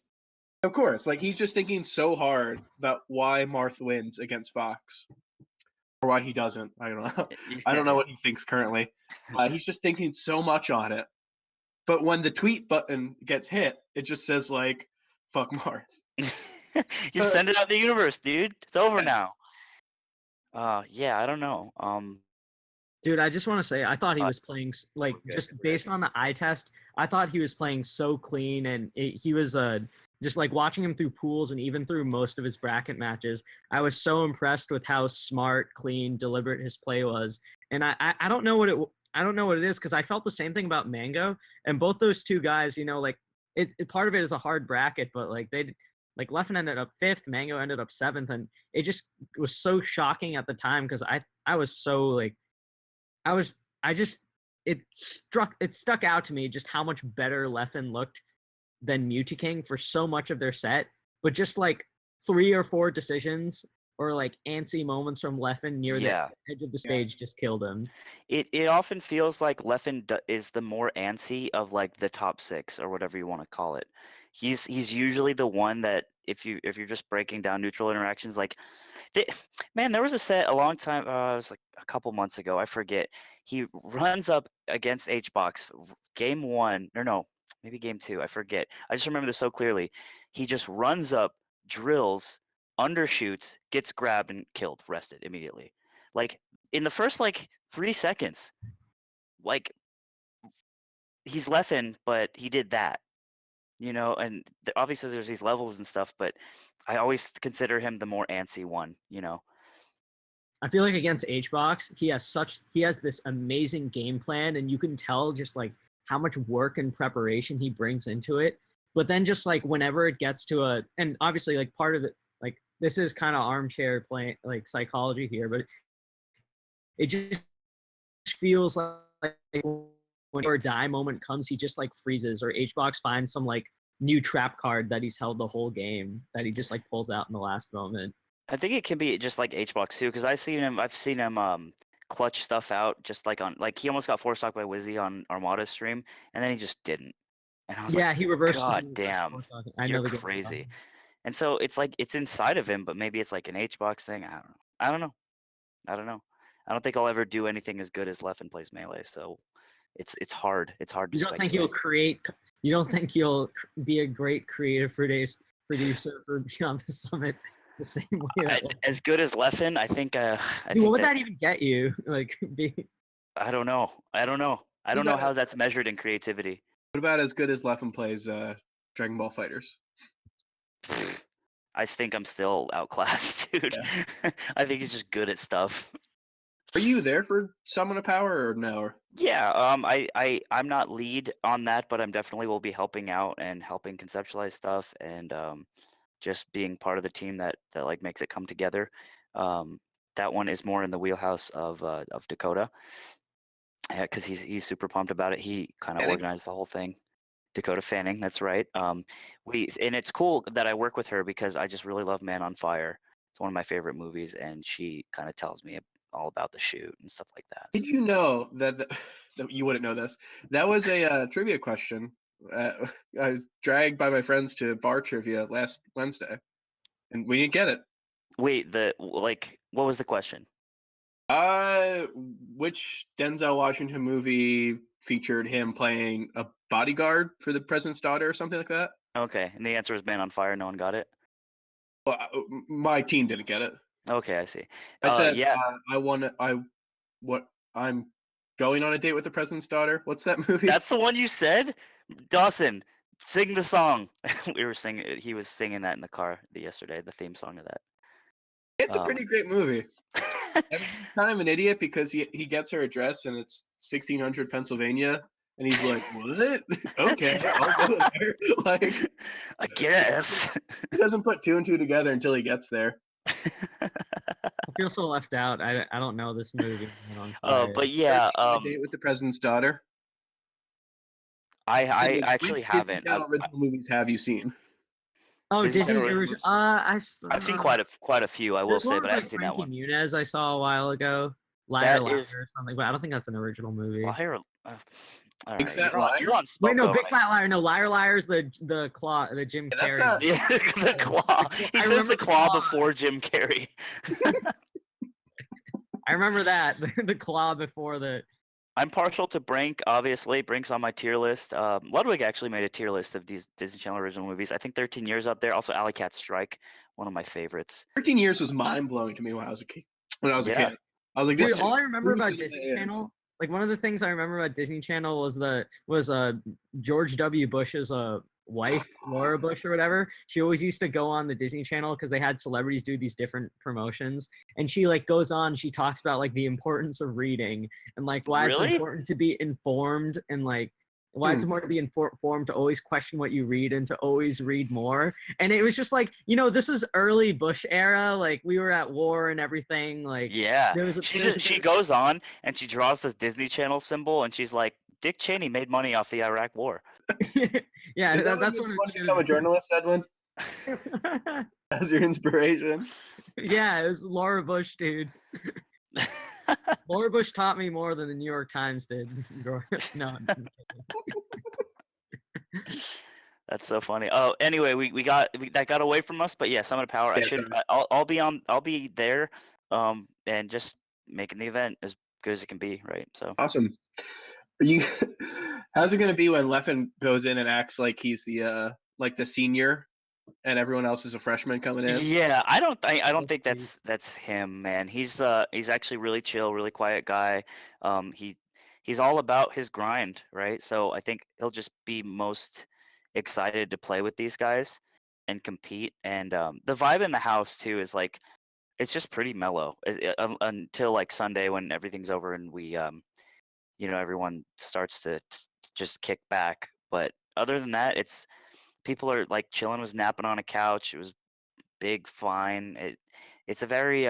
of course, like he's just thinking so hard about why Marth wins against Fox. Or why he doesn't. I don't know. I don't know what he thinks currently. He's just thinking so much on it. But when the tweet button gets hit, it just says like "fuck Marth." Just send it out the universe, dude. It's over now. Yeah, I don't know. Dude, I just want to say, I thought he was playing like Okay, just good based on the eye test. I thought he was playing so clean, and he was just like watching him through pools and even through most of his bracket matches. I was so impressed with how smart, clean, deliberate his play was. And I don't know what it is, because I felt the same thing about Mango, and both those two guys. Like part of it is a hard bracket, but like Leffen ended up 5th, Mango ended up 7th, and it just was so shocking at the time, because I was so like. It stuck out to me just how much better Leffen looked than Mutaking for so much of their set, but just like 3 or 4 decisions or like antsy moments from Leffen near the edge of the stage just killed him. It often feels like Leffen is the more antsy of like the top 6 or whatever you want to call it. He's usually the one that if you're just breaking down neutral interactions, like man, there was a set a long time. It was like a couple months ago. I forget. He runs up against HBox, game 1 or no, maybe game 2. I forget. I just remember this so clearly. He just runs up, drills, undershoots, gets grabbed and killed, rested immediately. Like in the first like 3 seconds, like he's Leffen, but he did that. And obviously there's these levels and stuff, but I always consider him the more antsy one. I feel like against HBox, he has this amazing game plan, and you can tell just like how much work and preparation he brings into it. But then just like whenever it gets to and obviously like part of it, like this is kind of armchair playing like psychology here, but it just feels like when a die moment comes, he just like freezes, or HBox finds some like new trap card that he's held the whole game that he just like pulls out in the last moment. I think it can be just like HBox too, because I've seen him clutch stuff out just like he almost got 4-stock by Wizzy on Armada's stream, and then he just didn't. And I was like, He reversed. God damn, you're crazy. And so it's like it's inside of him, but maybe it's like an HBox thing. I don't know. I don't think I'll ever do anything as good as Leffen plays Melee, so it's hard. It's hard to You don't speculate. You don't think you'll be a great creative producer for Beyond the Summit the same way? As good as Leffen, I think. What would that even get you? Like, I don't know. I don't know how that's measured in creativity. What about as good as Leffen plays Dragon Ball Fighters? I think I'm still outclassed, dude. Yeah. I think he's just good at stuff. Are you there for Summon of Power or no? Yeah, I'm not lead on that, but I'm definitely will be helping out and helping conceptualize stuff, and just being part of the team that like makes it come together. That one is more in the wheelhouse of Dakota, because he's super pumped about it. He kind of organized the whole thing. Dakota Fanning, that's right. And it's cool that I work with her because I just really love Man on Fire. It's one of my favorite movies, and she kind of tells me all about the shoot and stuff like that. Did you know that you wouldn't know this? That was a trivia question. I was dragged by my friends to bar trivia last Wednesday, and we didn't get it. Wait, what was the question? Which Denzel Washington movie featured him playing a bodyguard for the president's daughter or something like that? Okay, and the answer was Man on Fire. No one got it? Well, my team didn't get it. Okay, I see. I said, yeah. I'm going on a date with the president's daughter. What's that movie? That's the one you said? Dawson, sing the song. He was singing that in the car yesterday, the theme song of that. It's a pretty great movie. He's kind of an idiot because he gets her address and it's 1600 Pennsylvania, and he's like, "What? Okay, I'll go there." Like, I guess he doesn't put 2 and 2 together until he gets there. I feel so left out. I don't know this movie. But yeah, A Date with the President's Daughter. I actually haven't. What original movies have you seen? Oh, Disney original. I've seen quite a few, I will say, but I haven't seen that one. Muniz I saw a while ago. Liar or something, but I don't think that's an original movie. Liar. All Big right, Fat Liar? Wait, no, Big Fat Liar. No, Liar is the Claw, the Jim Carrey. The Claw. He says the Claw before Jim Carrey. I remember that. The Claw before the... I'm partial to Brink, obviously. Brink's on my tier list. Ludwig actually made a tier list of these Disney Channel original movies. I think 13 Years up there. Also, Alley Cat Strike, one of my favorites. 13 Years was mind-blowing to me when I was a kid. I was like, Dude, this all I remember about is Disney it. Channel, like one of the things I remember about Disney Channel was George W. Bush's wife, Laura Bush or whatever. She always used to go on the Disney Channel because they had celebrities do these different promotions, and she like goes on. She talks about like the importance of reading and like why it's Really? important to be informed and like why it's important to be informed, to always question what you read and to always read more. And it was just like, this is early Bush era. Like we were at war and everything. Like Yeah. there was a She goes on and she draws this Disney Channel symbol and she's like, Dick Cheney made money off the Iraq War. yeah, Is that that's what what you it want to should become a have journalist, Edwin? been. As your inspiration? Yeah, it was Laura Bush, dude. Laura Bush taught me more than the New York Times did. No, I'm kidding. That's so funny. Oh, anyway, that got away from us, but yeah, Summit of Power. Yeah, sorry. I'll be there, and just making the event as good as it can be, right? So Awesome. How's it gonna be when Leffen goes in and acts like he's the senior and everyone else is a freshman coming in? yeah, I don't That's think sweet. that's him, man. He's actually really chill, really quiet guy. He's all about his grind, right? So I think he'll just be most excited to play with these guys and compete. And the vibe in the house too is like it's just pretty mellow until like Sunday when everything's over and we everyone starts to just kick back. But other than that, people are like chilling, was napping on a couch. It was big, fine. It's a very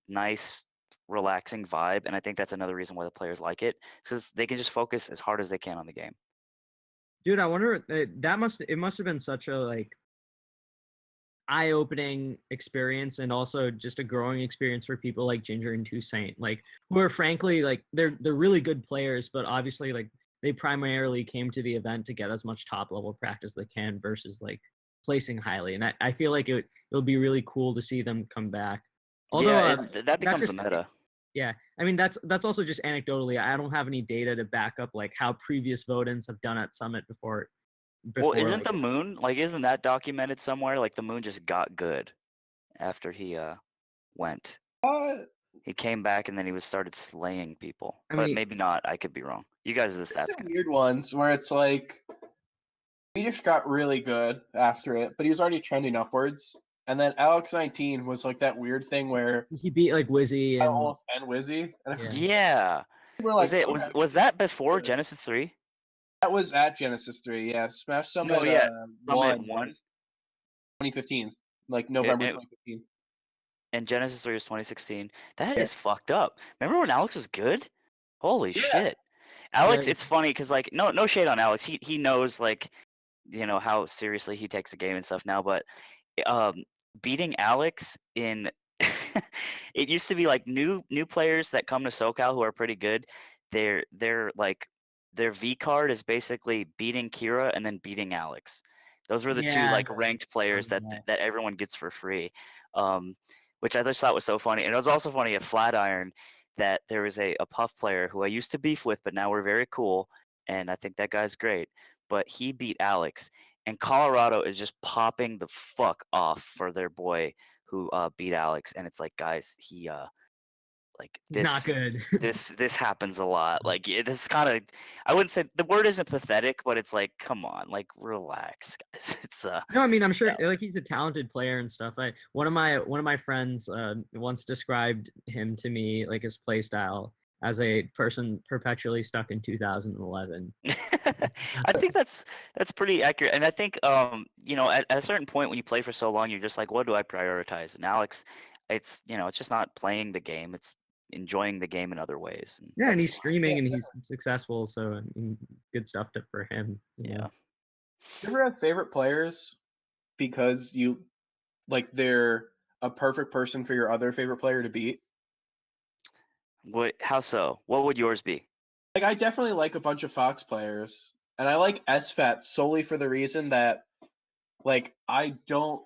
nice, relaxing vibe, and I think that's another reason why the players like it, because they can just focus as hard as they can on the game. Dude, I wonder it must have been such a like eye-opening experience and also just a growing experience for people like Ginger and Toussaint, like who are frankly like they're really good players, but obviously like they primarily came to the event to get as much top level practice they can versus like placing highly. And I feel like it'll be really cool to see them come back. Although Yeah, that that's becomes a just meta. yeah, I mean that's also just anecdotally. I don't have any data to back up like how previous vote-ins have done at Summit before. Well, isn't Like, the moon isn't that documented somewhere? Like the moon just got good after he went. He came back and then he started slaying people. I But mean, maybe not. I could be wrong. You guys are the There's stats some guys. weird ones where it's like Swedish got really good after it, but he was already trending upwards. And then Alex 19 was like that weird thing where he beat like Wizzy and Wolf and Wizzy. And yeah. Yeah. we're like, Was that before Genesis 3? that was at Genesis 3, yeah. Smash Summit No, yeah. Summit 1, 1. 2015, like November It- 2015. And Genesis 3 was 2016. That Yeah. is fucked up. Remember when Alex was good? Holy Yeah. shit. Alex, Yeah. it's funny because like no shade on Alex. He knows like how seriously he takes the game and stuff now, but beating Alex in it used to be like new players that come to SoCal who are pretty good. They're like their V card is basically beating Kira and then beating Alex. Those were the two Yeah. like ranked players that everyone gets for free, which I just thought was so funny. And it was also funny at Flatiron that there was a Puff player who I used to beef with, but now we're very cool, and I think that guy's great. But he beat Alex, and Colorado is just popping the fuck off for their boy who beat Alex. And it's like, guys, he like He's not good. this happens a lot. Like this kind of, I wouldn't say the word isn't pathetic, but it's like, come on, like relax, guys. It's No, I mean I'm sure like he's a talented player and stuff. One of my friends once described him to me like his play style as a person perpetually stuck in 2011. I think that's pretty accurate. And I think at a certain point when you play for so long, you're just like, what do I prioritize? And Alex, it's it's just not playing the game, it's enjoying the game in other ways. And Yeah, and that's he's fine. streaming and he's successful, so I mean, good stuff for him. Yeah. You ever have favorite players because you like they're a perfect person for your other favorite player to beat? How so? What would yours be? Like I definitely like a bunch of Fox players, and I like SFAT solely for the reason that like I don't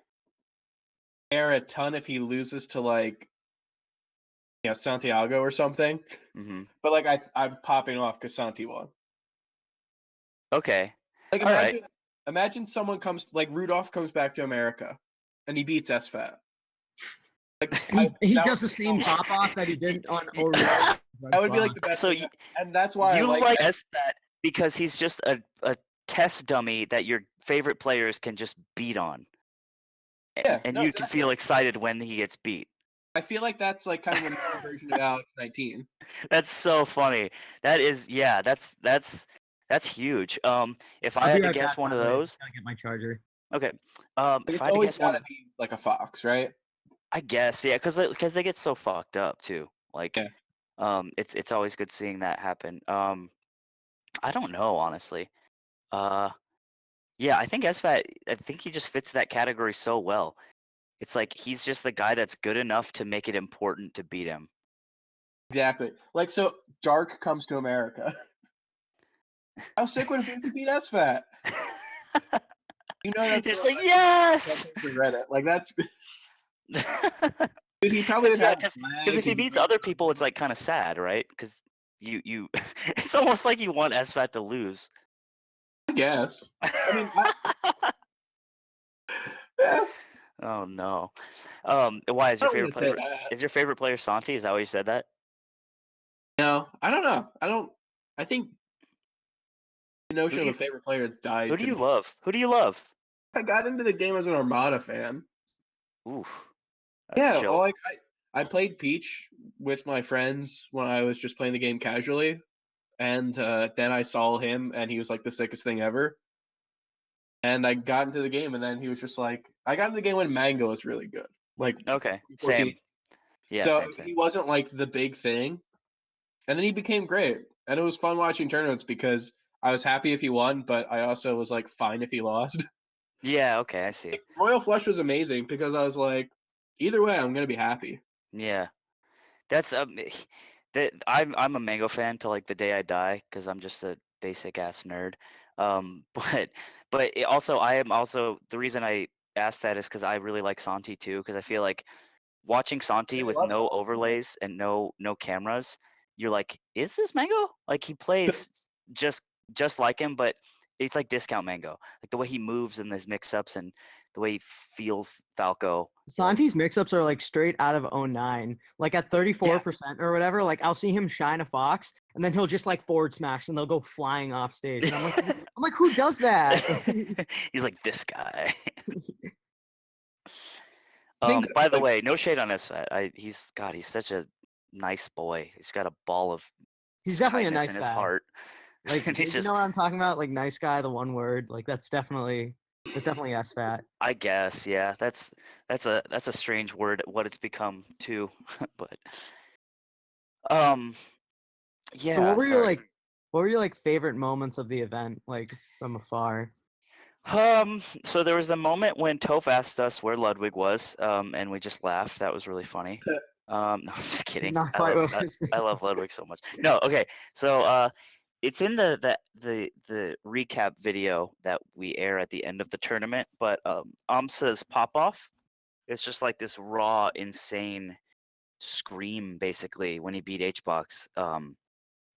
care a ton if he loses to like Santiago or something. Mm-hmm. But like I'm popping off because Santi won. Okay. Like All right. imagine someone comes like Rudolph comes back to America and he beats SFAT. Like, He that does would the be same so- pop off that he did on Orion. That would be like the best. So thing. And that's why I you like like SFAT because he's just a test dummy that your favorite players can just beat on. Yeah, And no, you can feel excited when he gets beat. I feel like that's like kind of a new version of Alex 19. That's so funny. That is, yeah, that's huge. If I I'll be had to right guess back, one by of the way. I those, just gotta get my charger. okay. Like, If it's I had to always guess one, gotta be like a fox, right? I guess, yeah, because they get so fucked up too. Like, Yeah. it's always good seeing that happen. I don't know, honestly. Yeah, I think SFAT. I think he just fits that category so well. It's like he's just the guy that's good enough to make it important to beat him. Exactly. Like, so Dark comes to America. How sick would it be if he beat SFAT? You know, that's Just what- like, yes. that's for Reddit. Like, that's dude. He probably would Yeah, have because if he beats other people, it's like kind of sad, right? Because you, it's almost like you want SFAT to lose. I guess. I mean, yeah. Oh no. Why is I your don't favorite want to say player? that. Is your favorite player Santi? Is that why you said that? No, I don't know. I think the notion Who of do a favorite player has died. Who do To you me. love? Who do you love? I got into the game as an Armada fan. Oof. That's Yeah, well, chill. like I played Peach with my friends when I was just playing the game casually, and then I saw him, and he was like the sickest thing ever. And I got into the game, and then he was just like, I got into the game when Mango was really good, like Okay. before Same. he- Yeah. so Same. he wasn't like the big thing, and then he became great, and it was fun watching tournaments because I was happy if he won, but I also was like fine if he lost. Yeah. Okay. I see. Royal Flush was amazing because I was like, either way, I'm gonna be happy. Yeah. That's that I'm a Mango fan till like the day I die because I'm just a basic ass nerd. But also I am also the reason I asked that is because I really like Santi too because I feel like watching Santi I with love no Santi. overlays and no cameras, you're like, is this Mango? Like he plays just like him, but it's like discount Mango. Like the way he moves in his mix-ups and the way he feels Falco. you're like, Santi's mix-ups are like straight out of 09. Like at 34% or whatever, like I'll see him shine a fox and then he'll just like forward smash and they'll go flying off stage. And I'm like, who does that? He's like this guy. I think By the like, way, no shade on SFAT. He's such a nice boy. He's got a ball of He's definitely a kindness nice in his guy. heart. Like And he's you just, know what I'm talking about? Like nice guy, the one word. Like that's definitely SFAT. I guess, yeah. That's a strange word. What it's become too, but um, So yeah. Sorry. what were your like favorite moments of the event, like from afar? So there was the moment when Toph asked us where Ludwig was, and we just laughed. That was really funny. No, I'm just kidding. Not quite what I was I thinking. love Ludwig so much. No, okay. So it's in the recap video that we air at the end of the tournament. But Amsa's pop off, it's just like this raw, insane scream, basically when he beat HBox.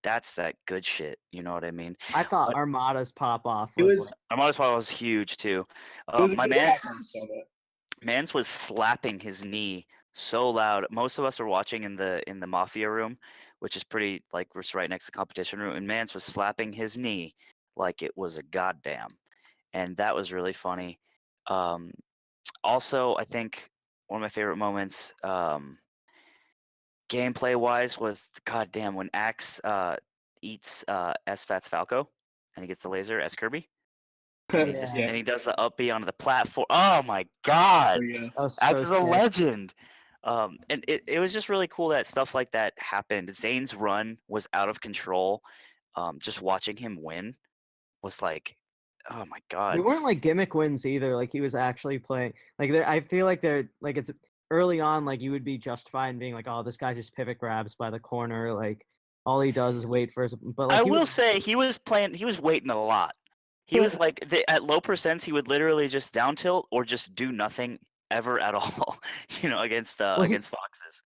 That's that good shit. You know what I mean? I thought But Armada's pop off it was was like, Armada's pop off was huge too. it was a My good man. performance of it. Mans was slapping his knee so loud. Most of us were watching in the Mafia room, which is pretty like it's right next to the competition room, and Mans was slapping his knee like it was a goddamn, and that was really funny. Also, I think one of my favorite moments, gameplay wise, was goddamn when Axe eats SFAT's Falco, and he gets the laser as Kirby. And he just Yeah. and he does the up B onto the platform. Oh my god! Oh, yeah. that was Axe so is a sick. legend. And it was just really cool that stuff like that happened. Zane's run was out of control. Just watching him win was like, oh my They god. weren't like gimmick wins either. Like he was actually playing. Like I feel like they're like it's early on. Like you would be justified in being like, oh, this guy just pivot grabs by the corner. Like all he does is wait for his. But like I he will was, say he was waiting a lot. He was like at low percents he would literally just down tilt or just do nothing ever at all, against Well, against foxes.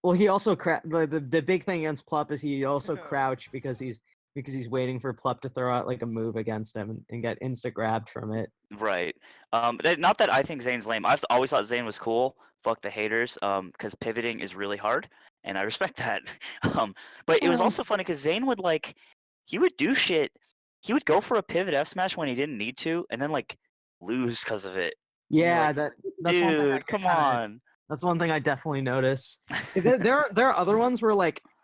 well, he also the big thing against Plup is he also crouch because he's because he's waiting for Plup to throw out like a move against him and get insta grabbed from it. Right. Not that I think Zane's lame. I've always thought Zane was cool. Fuck the haters. Because pivoting is really hard, and I respect that. But it was also funny because Zane would he would do shit. He would go for a pivot F smash when he didn't need to, and then lose because of it. Yeah, like, that's one thing. Dude, come on. That's one thing I definitely notice. There are other ones where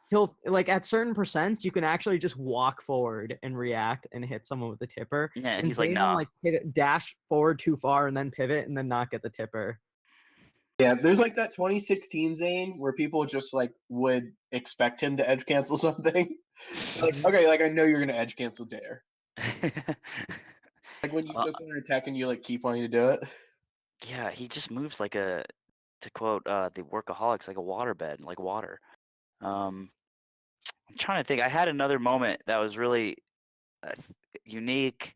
he'll at certain percents you can actually just walk forward and react and hit someone with the tipper. Yeah, and and he's like, Zane nah. will, dash forward too far and then pivot and then not get the tipper. Yeah, there's that 2016 Zane where people just would expect him to edge cancel something. Okay, I know you're gonna edge cancel Dare. When you just start attacking, you keep wanting to do it. Yeah, he just moves to quote the workaholics, like a waterbed, like water. I'm trying to think. I had another moment that was really unique,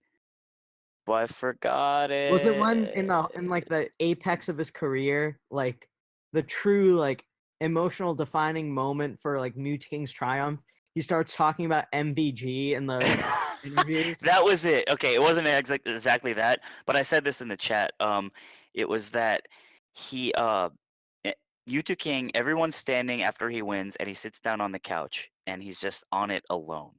but I forgot it. Was it one in the apex of his career, the true emotional defining moment for New King's Triumph? He starts talking about MVG in the interview. That was it. Okay, it wasn't exactly that, but I said this in the chat. It was that he Mewtwo King, everyone's standing after he wins, and he sits down on the couch, and he's just on it alone.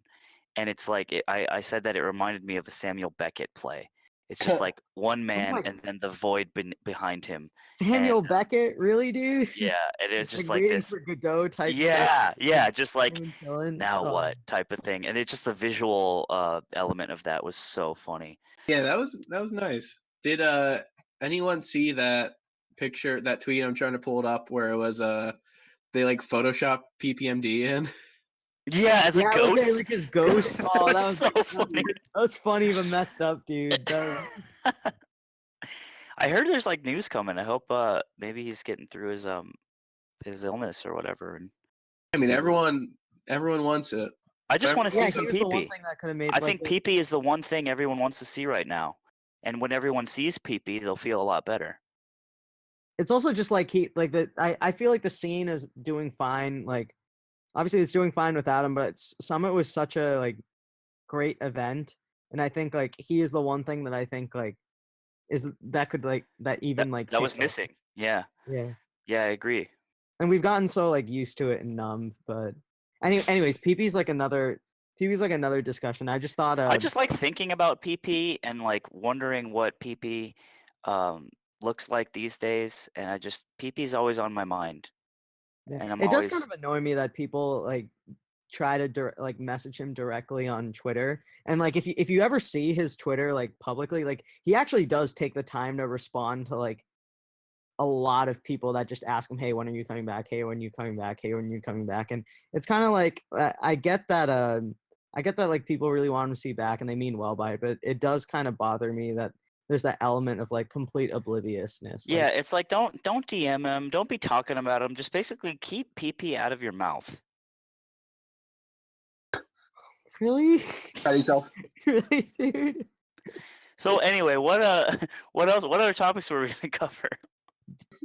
And it's I said that it reminded me of a Samuel Beckett play. It's just one man and then the void behind him. Samuel Beckett, really, dude? Yeah, it is just waiting this. for Godot type. Yeah, just now Oh. what type of thing, and it's just the visual element of that was so funny. Yeah, that was nice. Did anyone see that picture, that tweet? I'm trying to pull it up where it was they Photoshop PPMD in. Yeah, as a ghost. Like his ghost. Oh, that was so funny. That was funny but messed up, dude. I heard there's news coming. I hope maybe he's getting through his illness or whatever. And I mean, everyone wants it. I just want to see some PP. I think PP is the one thing everyone wants to see right now. And when everyone sees PP, they'll feel a lot better. It's also just I feel like the scene is doing fine. Obviously it's doing fine without him, but Summit was such a great event, and I think he is the one thing that I think is that could that was missing. Yeah, I agree. And we've gotten so used to it and numb, but anyways, PP's another discussion. I just thought I just like thinking about PP and wondering what PP looks like these days, and PP's always on my mind. Yeah. And it does kind of annoy me that people try to message him directly on Twitter, and if you ever see his Twitter publicly, he actually does take the time to respond to a lot of people that just ask him, hey, when are you coming back? Hey, when are you coming back? Hey, when are you coming back? And it's kind of I get that people really want him to see back and they mean well by it, but it does kind of bother me that there's that element of complete obliviousness. Yeah, it's don't DM him, don't be talking about him, just basically keep PP out of your mouth. Really? Try yourself. Really, dude? So anyway, what else? What other topics were we gonna cover?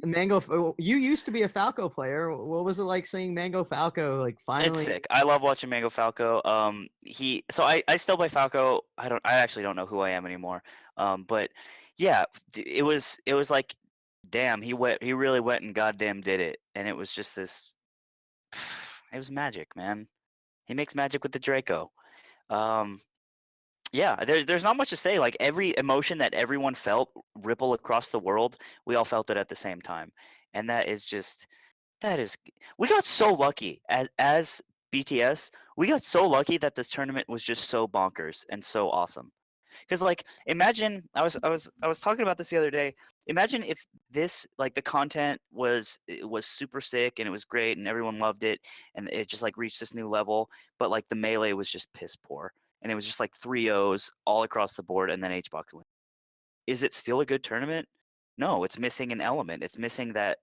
Mango, you used to be a Falco player. What was it like seeing Mango Falco finally? It's sick. I love watching Mango Falco. I still play Falco. I actually don't know who I am anymore. But yeah, it was damn, he really went and goddamn did it, and it was just this. It was magic, man. He makes magic with the Draco. Yeah, there's not much to say. Every emotion that everyone felt ripple across the world, we all felt it at the same time, and we got so lucky as BTS. We got so lucky that this tournament was just so bonkers and so awesome. Because imagine I was talking about this the other day. Imagine if this the content was super sick and it was great and everyone loved it and it just reached this new level, but the melee was just piss poor. And it was just 3-0s all across the board, and then HBox win. Is it still a good tournament? No, it's missing an element. It's missing that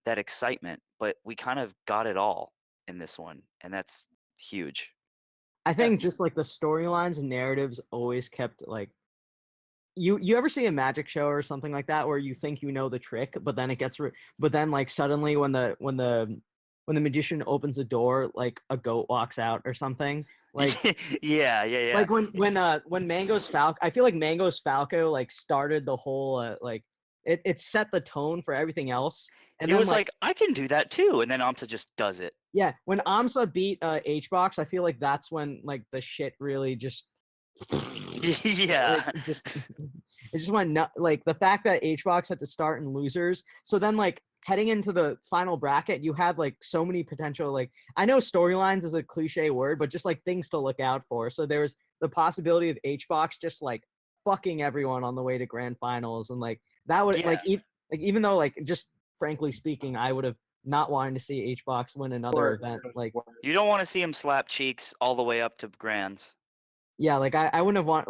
excitement. But we kind of got it all in this one, and that's huge. I think just the storylines and narratives always kept you ever see a magic show or something like that where you think you know the trick, but then it gets but then suddenly when the magician opens the door, a goat walks out or something. Like yeah. like when Mango's Falco, I feel like Mango's Falco like started the whole like it set the tone for everything else. And It then was like, I can do that too, and then Amsa just does it. yeah, when Amsa beat HBox, I feel like that's when like the shit really just Yeah. it just went like the fact that HBox had to start in losers. So then like heading into the final bracket, you had like so many potential, like I know storylines is a cliche word, but just like things to look out for. So there was the possibility of HBox just like fucking everyone on the way to grand finals, and like that would Yeah. like even though like just frankly speaking, I would have not wanting to see HBox win another event. Like You don't want to see him slap cheeks all the way up to grands. yeah, like I wouldn't have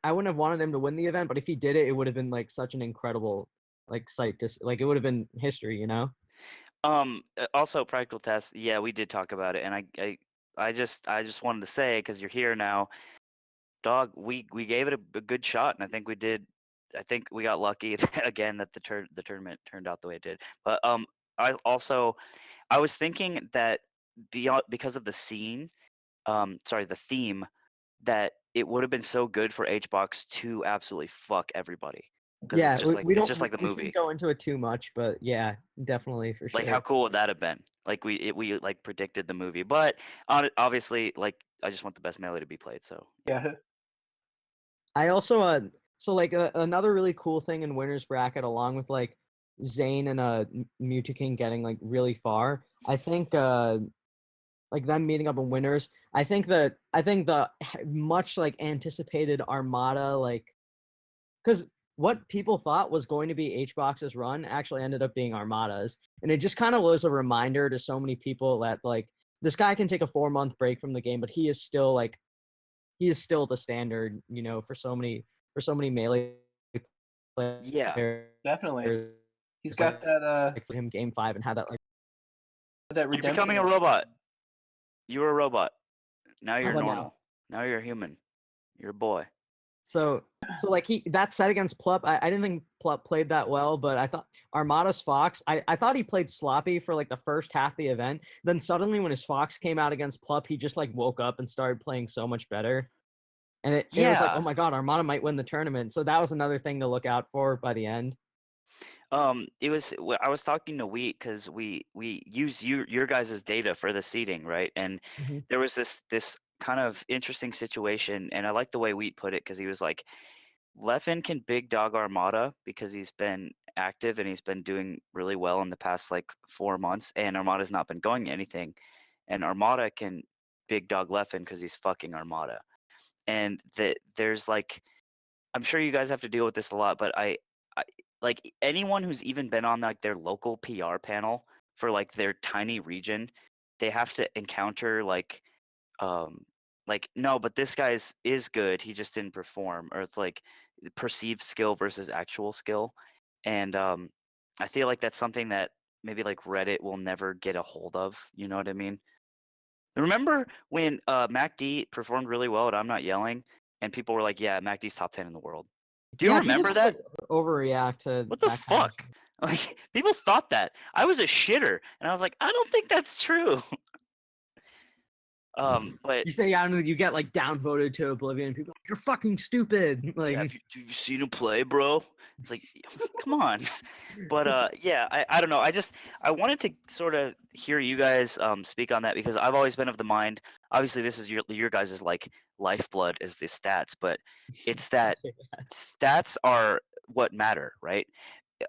I wouldn't have wanted him to win the event, but if he did it, it would have been like such an incredible like sight to like it would have been history, you know? Also practical test. Yeah, we did talk about it, and I just wanted to say, because you're here now, dog. We gave it a good shot, and I think we did. I think we got lucky again that the tournament turned out the way it did. But I was thinking that because of the scene, the theme, that it would have been so good for HBox to absolutely fuck everybody. Because Yeah, we it's don't just like the we movie. shouldn't go into it too much, but yeah, definitely for sure. Like, how cool would that have been? Like, we like predicted the movie, but obviously, like, I just want the best melee to be played. So Yeah. I also so like another really cool thing in winners bracket, along with like Zane and Mewtwo King getting like really far, I think like them meeting up in winners. I think the much like anticipated Armada, like because what people thought was going to be HBox's run actually ended up being Armada's, and it just kind of was a reminder to so many people that like this guy can take a 4-month break from the game, but he is still the standard, you know, for so many melee players. yeah, Definitely. He's Like, got that like for him game 5 and had that like that you're redemption. becoming a robot. You were a robot. Now you're about normal. Now you're a human. You're a boy. So like that set against Plup, I didn't think Plup played that well, but I thought Armada's Fox, I thought he played sloppy for like the first half of the event. Then suddenly when his Fox came out against Plup, he just like woke up and started playing so much better. And it was like, Yeah. oh my god, Armada might win the tournament. So that was another thing to look out for by the end. It was. I was talking to Wheat because we use your guys' data for the seeding, right? And Mhm. there was this kind of interesting situation, and I like the way Wheat put it, because he was like, Leffen can big dog Armada because he's been active and he's been doing really well in the past like 4 months, and Armada's not been going anything, and Armada can big dog Leffen because he's fucking Armada. And there's like, I'm sure you guys have to deal with this a lot, but I like anyone who's even been on like their local PR panel for like their tiny region, they have to encounter like, no, but this guy's is good, he just didn't perform, or it's like perceived skill versus actual skill. And I feel like that's something that maybe like Reddit will never get a hold of, you know what I mean? Remember when MacD performed really well at I'm Not Yelling, and people were like, yeah, MacD's top 10 in the world? Do you Yeah, remember people that? overreact to What the that kind of fuck? Like, people thought that. I was a shitter, and I was like, I don't think that's true. But You say, I don't know, you get like downvoted to oblivion, and people are like, you're fucking stupid. Like, have you seen him play, bro? It's like, come on. But yeah, I don't know. I wanted to sort of hear you guys speak on that, because I've always been of the mind. Obviously, this is your guys' like lifeblood is the stats, but it's that stats are what matter, right?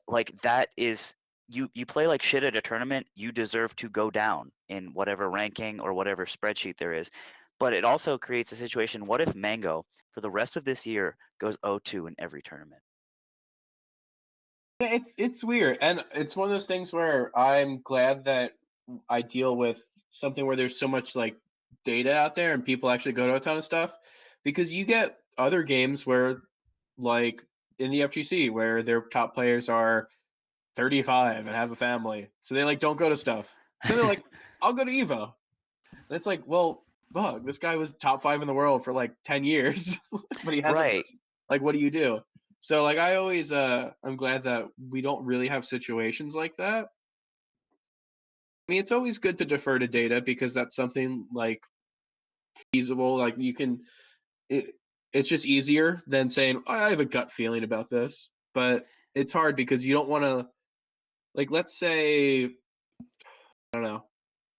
Like, that is, you play like shit at a tournament, you deserve to go down in whatever ranking or whatever spreadsheet there is. But it also creates a situation, what if Mango for the rest of this year goes 0-2 in every tournament? Yeah, it's weird, and it's one of those things where I'm glad that I deal with something where there's so much like data out there and people actually go to a ton of stuff, because you get other games where, like in the FGC, where their top players are 35 and have a family, so they like don't go to stuff. Then they're like, I'll go to Evo, and it's like, well, fuck, this guy was top 5 in the world for like 10 years, but he hasn't. Right. Like, what do you do? So like I always I'm glad that we don't really have situations like that. I mean, it's always good to defer to data, because that's something like feasible. Like you can, it's just easier than saying, I have a gut feeling about this. But it's hard because you don't want to, like, let's say, I don't know,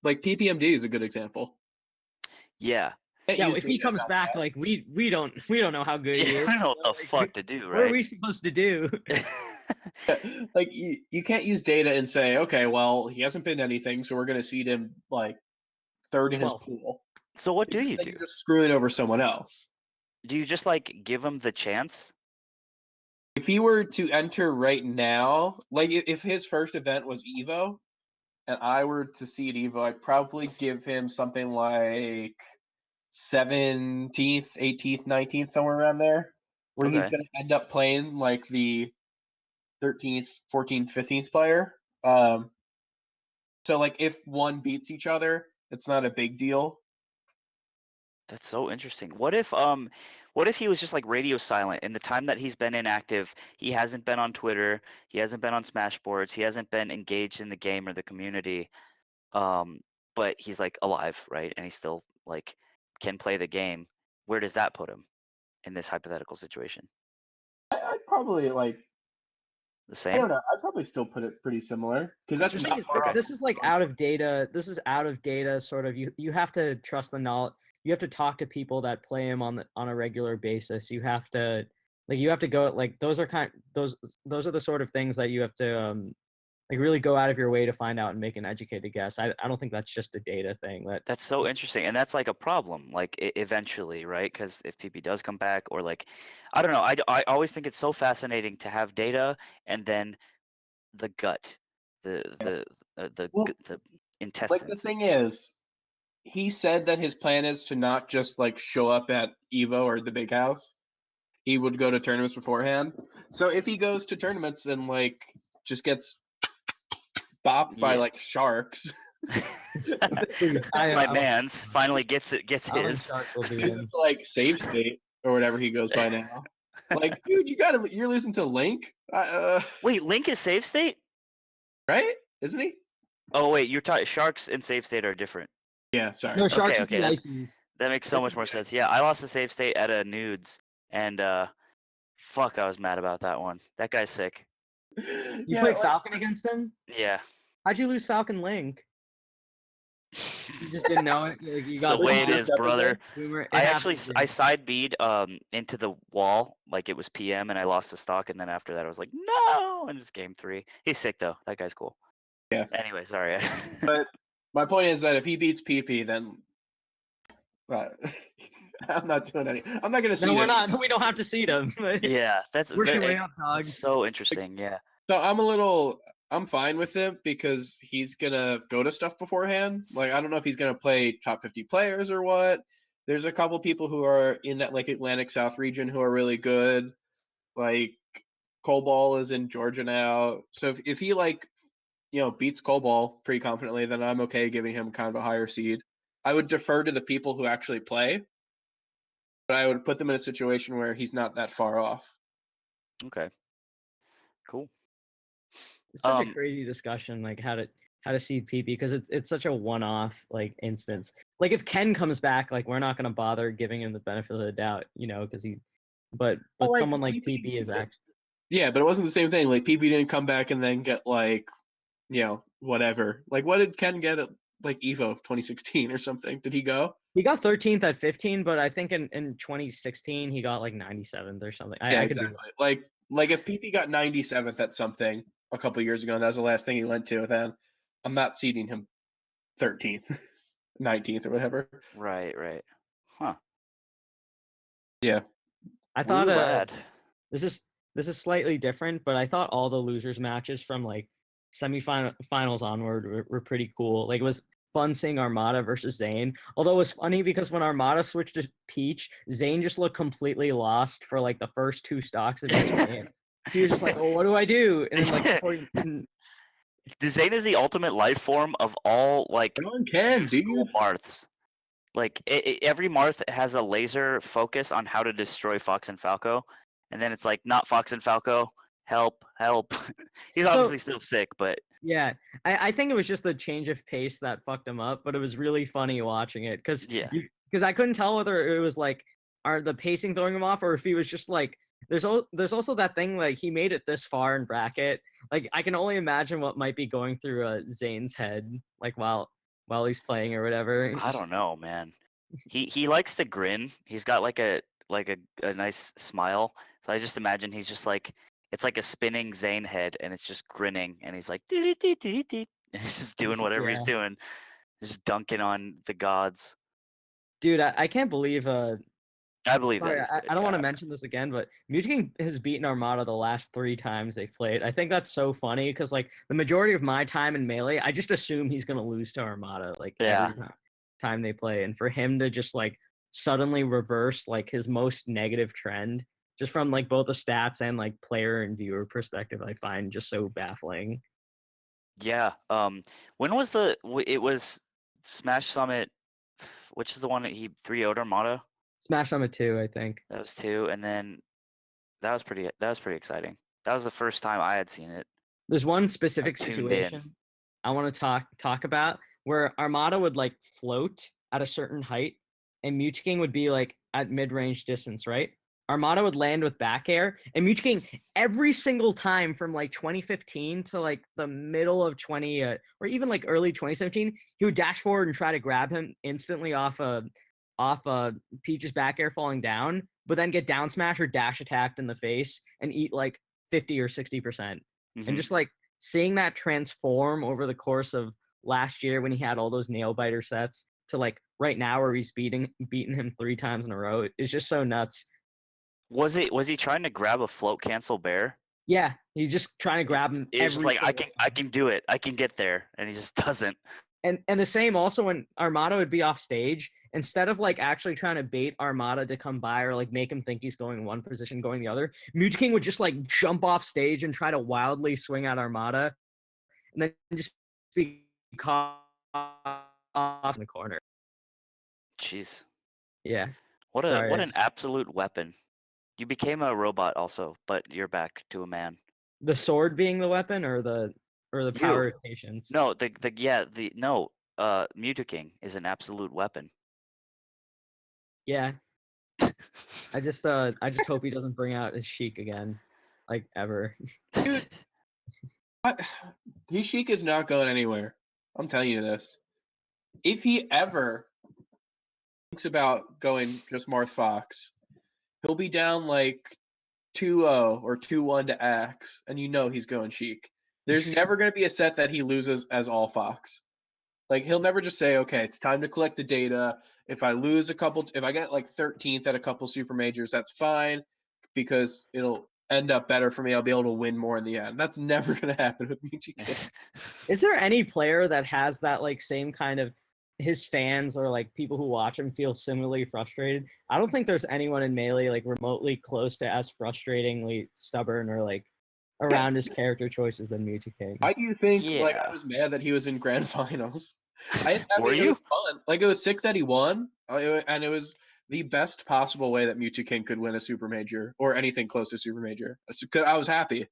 like PPMD is a good example. Yeah. Can't Yeah, use if he data comes about back, that. like we don't know how good he Yeah, is. I don't know what the Like, fuck to do, what are right? we supposed to do? Like you can't use data and say, okay, well, he hasn't been anything, so we're going to seed him like third in his 12th. pool. So what do Because you then do? you're just screwing over someone else. Do you just like give him the chance? If he were to enter right now, like if his first event was Evo, and I were to seed Evo, I'd probably give him something like 17th, 18th, 19th, somewhere around there, where he's Okay. going to end up playing like the 13th, 14th, 15th player. So like if one beats each other, it's not a big deal. That's so interesting. What if he was just like radio silent in the time that he's been inactive? He hasn't been on Twitter, he hasn't been on Smashboards, he hasn't been engaged in the game or the community. But he's like alive, right? And he still like can play the game. Where does that put him in this hypothetical situation? I'd probably like, The I same? don't know, I'd probably still put it pretty similar because that's The thing not is, far off. this is like out of data. This is out of data. Sort of, you have to trust the knowledge. You have to talk to people that play him on a regular basis. You have to go like those are those are the sort of things that you have to like really go out of your way to find out and make an educated guess. I don't think that's just a data thing. That's so interesting, and that's like a problem, like eventually, right? Because if PP does come back, or like, I don't know, I always think it's so fascinating to have data and then the gut, the Yeah. the Well, the like the intestines. thing is, he said that his plan is to not just like show up at Evo or the big house. He would go to tournaments beforehand. So if he goes to tournaments and like just gets bopped by Yeah. like sharks, Please, My I man's finally gets don't think his. Sharks will beat this him. is like save state or whatever he goes by now. Like, dude, you're losing to Link, Wait, Link is save state? right? Isn't he? Oh wait, you're talking Sharks and save state are different. Yeah, sorry. No, Sharks is Okay, the that ices. makes so much more sense. Yeah, I lost the save state at a nudes, and fuck, I was mad about that one. That guy's sick. You Yeah, played like, Falcon against him? Yeah. How'd you lose Falcon Link? You just didn't know it. Like, you It's got the way it Boomer is, up brother. again? Boomer. It I actually happens, I dude. side B'd into the wall like it was PM, and I lost the stock, and then after that I was like, no, and just game 3. He's sick though. That guy's cool. Yeah. Anyway, sorry. But my point is that if he beats PP, then I'm not doing any. I'm not gonna see. No, we're not. We don't have to seed him. Yeah, that's Work your way up, dog. that's so interesting. Yeah. So I'm fine with it because he's gonna go to stuff beforehand. Like I don't know if he's gonna play top 50 players or what. There's a couple people who are in that like Atlantic South region who are really good. Like Cobalt is in Georgia now. So if he like beats Cobalt pretty confidently, then I'm okay giving him kind of a higher seed. I would defer to the people who actually play, but I would put them in a situation where he's not that far off. Okay. Cool. It's such a crazy discussion, like how to seed PP, because it's such a one-off like instance. Like if Ken comes back, like we're not gonna bother giving him the benefit of the doubt, because he. But Well, like, someone like PP PP is actually. Yeah, but it wasn't the same thing. Like PP didn't come back and then get like, whatever. Like what did Ken get at like Evo 2016 or something? Did he go? He got 13th at 15, but I think in 2016 he got like 97th or something. Yeah, I could exactly. Like if PP got 97th at something a couple years ago, and that was the last thing he went to, then I'm not seeding him 13th, 19th, or whatever. Right. Huh. Yeah. I thought Woo lad. this is slightly different, but I thought all the losers matches from like semifinals onward were pretty cool. Like it was fun seeing Armada versus Zane. Although it was funny because when Armada switched to Peach, Zane just looked completely lost for like the first 2 stocks of each game. He was just like, "Oh, what do I do?" And then like before Zane is the ultimate life form of all like Come on, Ken, new school dude. Marths. Like every Marth has a laser focus on how to destroy Fox and Falco, and then it's like not Fox and Falco. Help! He's obviously still sick, but yeah, I think it was just the change of pace that fucked him up, but it was really funny watching it because yeah. because I couldn't tell whether it was like are the pacing throwing him off or if he was just like there's also that thing like he made it this far in bracket. Like I can only imagine what might be going through Zane's head like while he's playing or whatever. I don't know, man. He likes to grin. He's got like a nice smile. So I just imagine he's just like it's like a spinning Zane head, and it's just grinning, and he's like and he's just doing whatever he's doing, just dunking on the gods. Dude, I can't believe I believe sorry, that. I don't want to mention this again, but Mutaking has beaten Armada the last 3 times they've played. I think that's so funny because like the majority of my time in Melee, I just assume he's gonna lose to Armada like every time they play, and for him to just like suddenly reverse like his most negative trend just from like both the stats and like player and viewer perspective, I find just so baffling. Yeah. When was it was Smash Summit, which is the one that he 3-0'd Armada? Smash Summit 2, I think. That was 2, and then that was pretty exciting. That was the first time I had seen it. There's one specific tuned situation in. I want to talk about where Armada would like float at a certain height and Mutaking would be like at mid-range distance, right? Armada would land with back air, and Mutaking every single time from like 2015 to like the middle of 20 or even like early 2017, he would dash forward and try to grab him instantly off Peach's back air falling down, but then get down smash or dash attacked in the face and eat like 50 or 60%. And just like seeing that transform over the course of last year when he had all those nail biter sets to like right now where he's beating him 3 times in a row is just so nuts. Was he trying to grab a float cancel bear? Yeah, he's just trying to grab him. He's just like I can do it. I can get there, and he just doesn't. And the same also when Armada would be off stage, instead of like actually trying to bait Armada to come by or like make him think he's going one position, going the other, Mutaking would just like jump off stage and try to wildly swing at Armada, and then just be caught off in the corner. Jeez. Yeah. What an absolute weapon. You became a robot also, but you're back to a man. The sword being the weapon or the power of patience? No, Mutaking is an absolute weapon. Yeah. I just hope he doesn't bring out his Sheik again, like ever. Dude, his Sheik is not going anywhere. I'm telling you this. If he ever thinks about going just Marth Fox, he'll be down like 2-0 or 2-1 to Axe, and you know he's going Sheik. There's never going to be a set that he loses as all Fox. Like, he'll never just say, okay, it's time to collect the data. If I lose if I get like 13th at a couple super majors, that's fine because it'll end up better for me. I'll be able to win more in the end. That's never going to happen with me. Is there any player that has that like same kind of his fans or like people who watch him feel similarly frustrated? I don't think there's anyone in Melee like remotely close to as frustratingly stubborn or like around his character choices than Mutaking. Why do you think like I was mad that he was in grand finals? Were you? It was fun. Like, it was sick that he won, and it was the best possible way that Mewtwo could win a super major or anything close to super major. I was happy,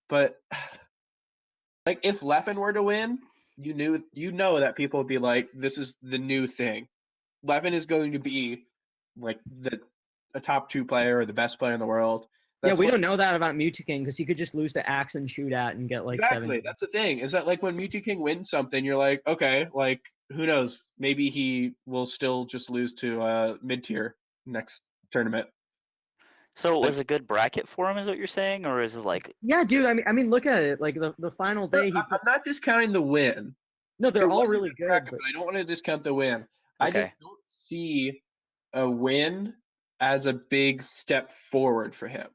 but like if Leffen were to win, you know that people would be like, "This is the new thing. Leffen is going to be like a top 2 player or the best player in the world." We don't know that about Mewtwo because he could just lose to Axe and shoot at and get like exactly. 7. That's the thing. Is that like when Mewtwo wins something, you're like, okay, like who knows? Maybe he will still just lose to mid tier next tournament. So it was a good bracket for him, is what you're saying, or is it like? Yeah, dude. I mean, look at it. Like the final day. I'm not discounting the win. No, they're all really good. Bracket, but I don't want to discount the win. Okay. I just don't see a win as a big step forward for him.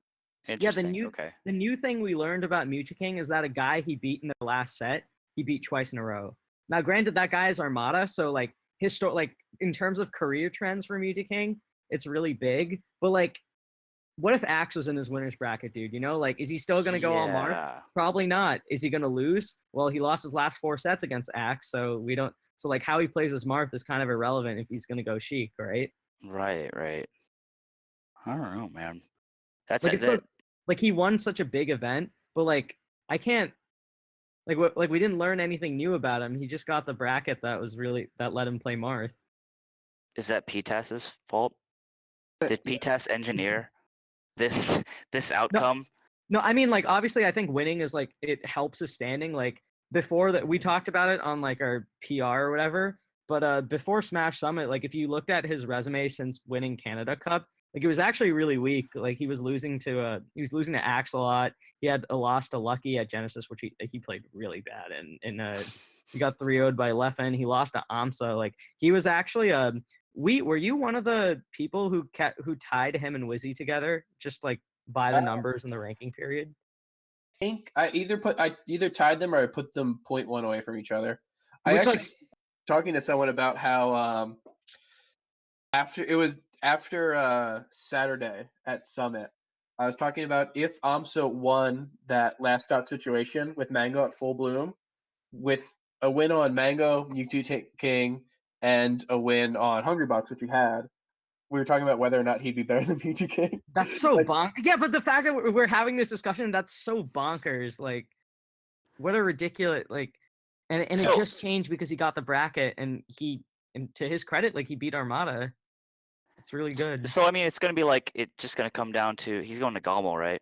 Yeah, the new thing we learned about Mewtwo is that a guy he beat in the last set, he beat twice in a row. Now, granted, that guy is Armada, so like in terms of career trends for Mewtwo, it's really big. But like, what if Axe was in his winners bracket, dude? You know, like, is he still gonna go on Marth? Probably not. Is he gonna lose? Well, he lost his last 4 sets against Axe, so we don't. So like, how he plays as Marth is kind of irrelevant if he's gonna go Sheik, right? Right. I don't know, man. That's like, like he won such a big event, but like I can't like we didn't learn anything new about him. He just got the bracket that let him play Marth. Is that PTAS's fault? Did PTAS engineer this outcome? No, I mean, like, obviously, I think winning is like it helps his standing. Like before that, we talked about it on like our PR or whatever. But before Smash Summit, like if you looked at his resume since winning Canada Cup, like it was actually really weak. Like he was losing to Axe a lot. He had a loss to Lucky at Genesis, which he played really bad, and he got 3-0'd by Leffen. He lost to AMSA. Like he was actually were you one of the people who tied him and Wizzy together, just like by the numbers in the ranking period? I think I either tied them or I put them 0.1 away from each other. I Which, actually like, talking to someone about how after Saturday at Summit, I was talking about if AMSA won that last out situation with Mango at full bloom, with a win on Mango, Mewtwo King, and a win on Hungrybox, which we had. We were talking about whether or not he'd be better than Mewtwo King. that's so yeah, but the fact that we're having this discussion, that's so bonkers. Like, what a ridiculous, like, and it just changed because he got the bracket, and to his credit, like, he beat Armada. It's really good. So I mean, it's gonna be like it's just gonna come down to he's going to Gomel, right?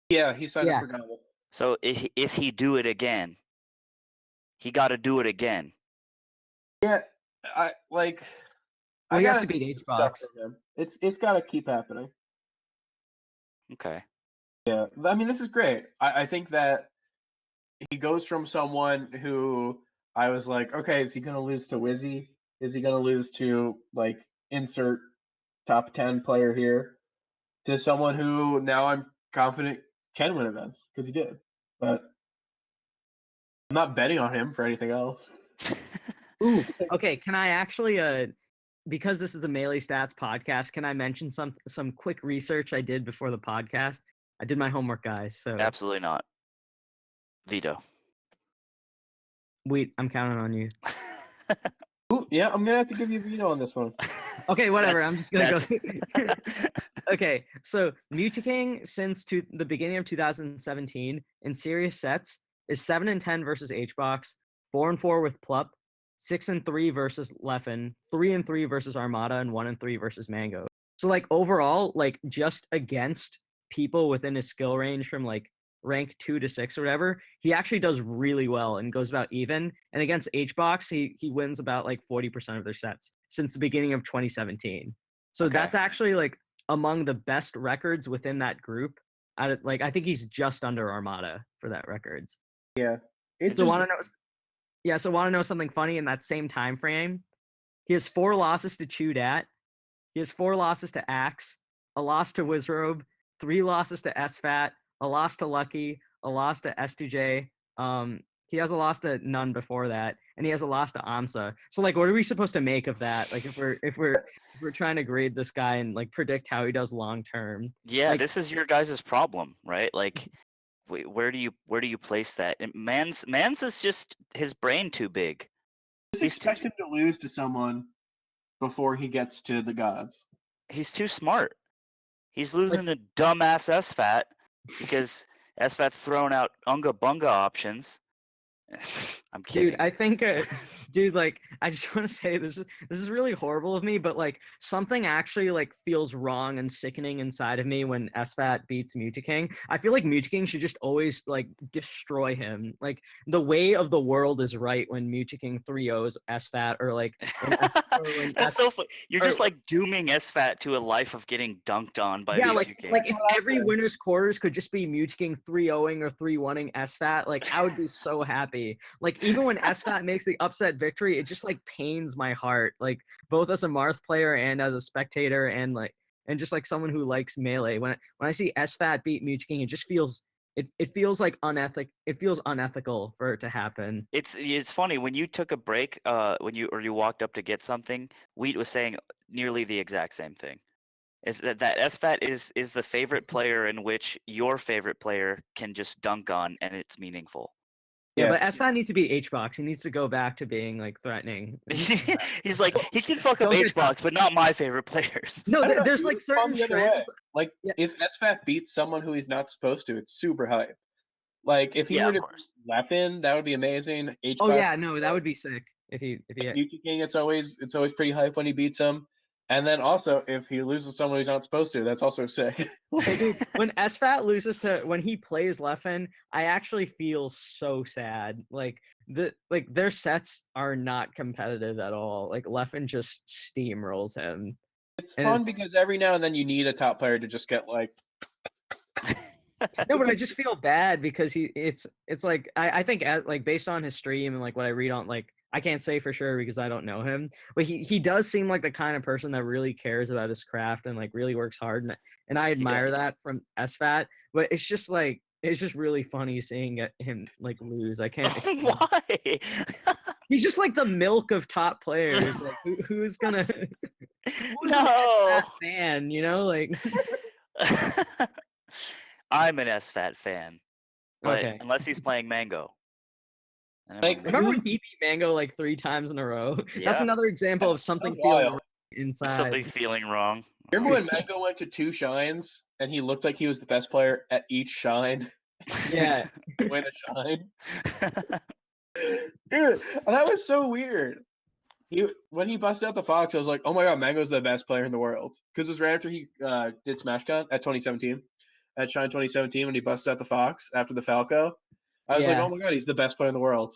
Yeah, he signed up for Gomel. So if he do it again, he got to do it again. Yeah, Well, he has to beat HBox. It's got to keep happening. Okay. Yeah, I mean, this is great. I think that he goes from someone who I was like, okay, is he going to lose to Wizzy? Is he going to lose to, like, insert top 10 player here? To someone who now I'm confident can win events, because he did. But I'm not betting on him for anything else. Ooh, okay. Can I actually, because this is a Melee Stats podcast, can I mention some quick research I did before the podcast? I did my homework, guys. So Absolutely not. Veto. I'm counting on you. Ooh, yeah, I'm gonna have to give you a veto on this one. Okay, whatever. I'm just gonna go. Okay, so Mewtwo since the beginning of 2017 in serious sets is 7-10 versus HBox, 4-4 with Plup, 6-3 versus Leffen, 3-3 versus Armada, and 1-3 versus Mango. So like overall, like just against people within his skill range from like rank 2 to 6 or whatever, he actually does really well and goes about even. And against HBox, he wins about like 40% of their sets since the beginning of 2017. So that's actually like among the best records within that group. I think he's just under Armada for that records. Yeah. So want to know something funny in that same time frame? He has 4 losses to Chudat. He has 4 losses to Axe, a loss to Wizrobe, 3 losses to SFAT, a loss to Lucky, a loss to S2J. He has a loss to none before that, and he has a loss to AMSA. So like, what are we supposed to make of that? Like, if we're trying to grade this guy and like predict how he does long term. Yeah, like, this is your guys' problem, right? Like, where do you place that? And Mans is just his brain too big. Just expect him to lose to someone before he gets to the gods. He's too smart. He's losing to dumbass SFAT because SFAT's throwing out unga bunga options. I'm kidding. Dude, I think, dude, like, I just want to say this is really horrible of me, but like something actually like feels wrong and sickening inside of me when SFAT beats Mewtwo. I feel like Mewtwo should just always like destroy him. Like the way of the world is right when Mewtwo 3-0s SFAT or like when That's so funny. You're just like dooming SFAT to a life of getting dunked on by Mewtwo. Like if every winner's quarters could just be Mewtwo 3-0ing or 3-1ing SFAT, like I would be so happy. Like even when SFAT makes the upset victory, it just like pains my heart. Like both as a Marth player and as a spectator and just like someone who likes Melee. When I see SFAT beat Mewtwo, it just feels it feels like it feels unethical for it to happen. It's funny when you took a break, when you walked up to get something, Wheat was saying nearly the exact same thing. Is that SFAT is the favorite player in which your favorite player can just dunk on and it's meaningful. Yeah, but SFAT needs to be HBox. He needs to go back to being like threatening. He's like, he can fuck up HBox, but not my favorite players. No, there's like certain trends. Like if SFAT beats someone who he's not supposed to, it's super hype. Like if he were to Leffen, that would be amazing. HBox, oh yeah, no, that would be sick. if he Yuki King, it's always pretty hype when he beats him. And then also, if he loses someone he's not supposed to, that's also sick. Dude, when SFAT loses when he plays Leffen, I actually feel so sad. Like their sets are not competitive at all. Like Leffen just steamrolls him. It's And fun because every now and then you need a top player to just get like. No, but I just feel bad because it's like I think like based on his stream and like what I read on, like I can't say for sure because I don't know him, but he does seem like the kind of person that really cares about his craft and like really works hard, and I admire does. that from SFAT. But it's just really funny seeing him like lose. I can't. Why? He's just like the milk of top players. Like who's gonna? Who's No. an SFAT fan, you know, like. I'm an SFAT fan, but Okay. unless he's playing Mango. Like, Remember when he beat Mango like 3 times in a row? That's Yeah. another example of something That's feeling wild. wrong inside. Something feeling wrong. Remember when Mango went to 2 shines and he looked like he was the best player at each shine? Yeah. Win a shine. Dude, that was so weird. When he busted out the Fox, I was like, oh my god, Mango's the best player in the world. Because it was right after he did SmashCon at 2017. At Shine 2017 when he busted out the Fox after the Falco. I was like, Yeah. oh my god, he's the best player in the world.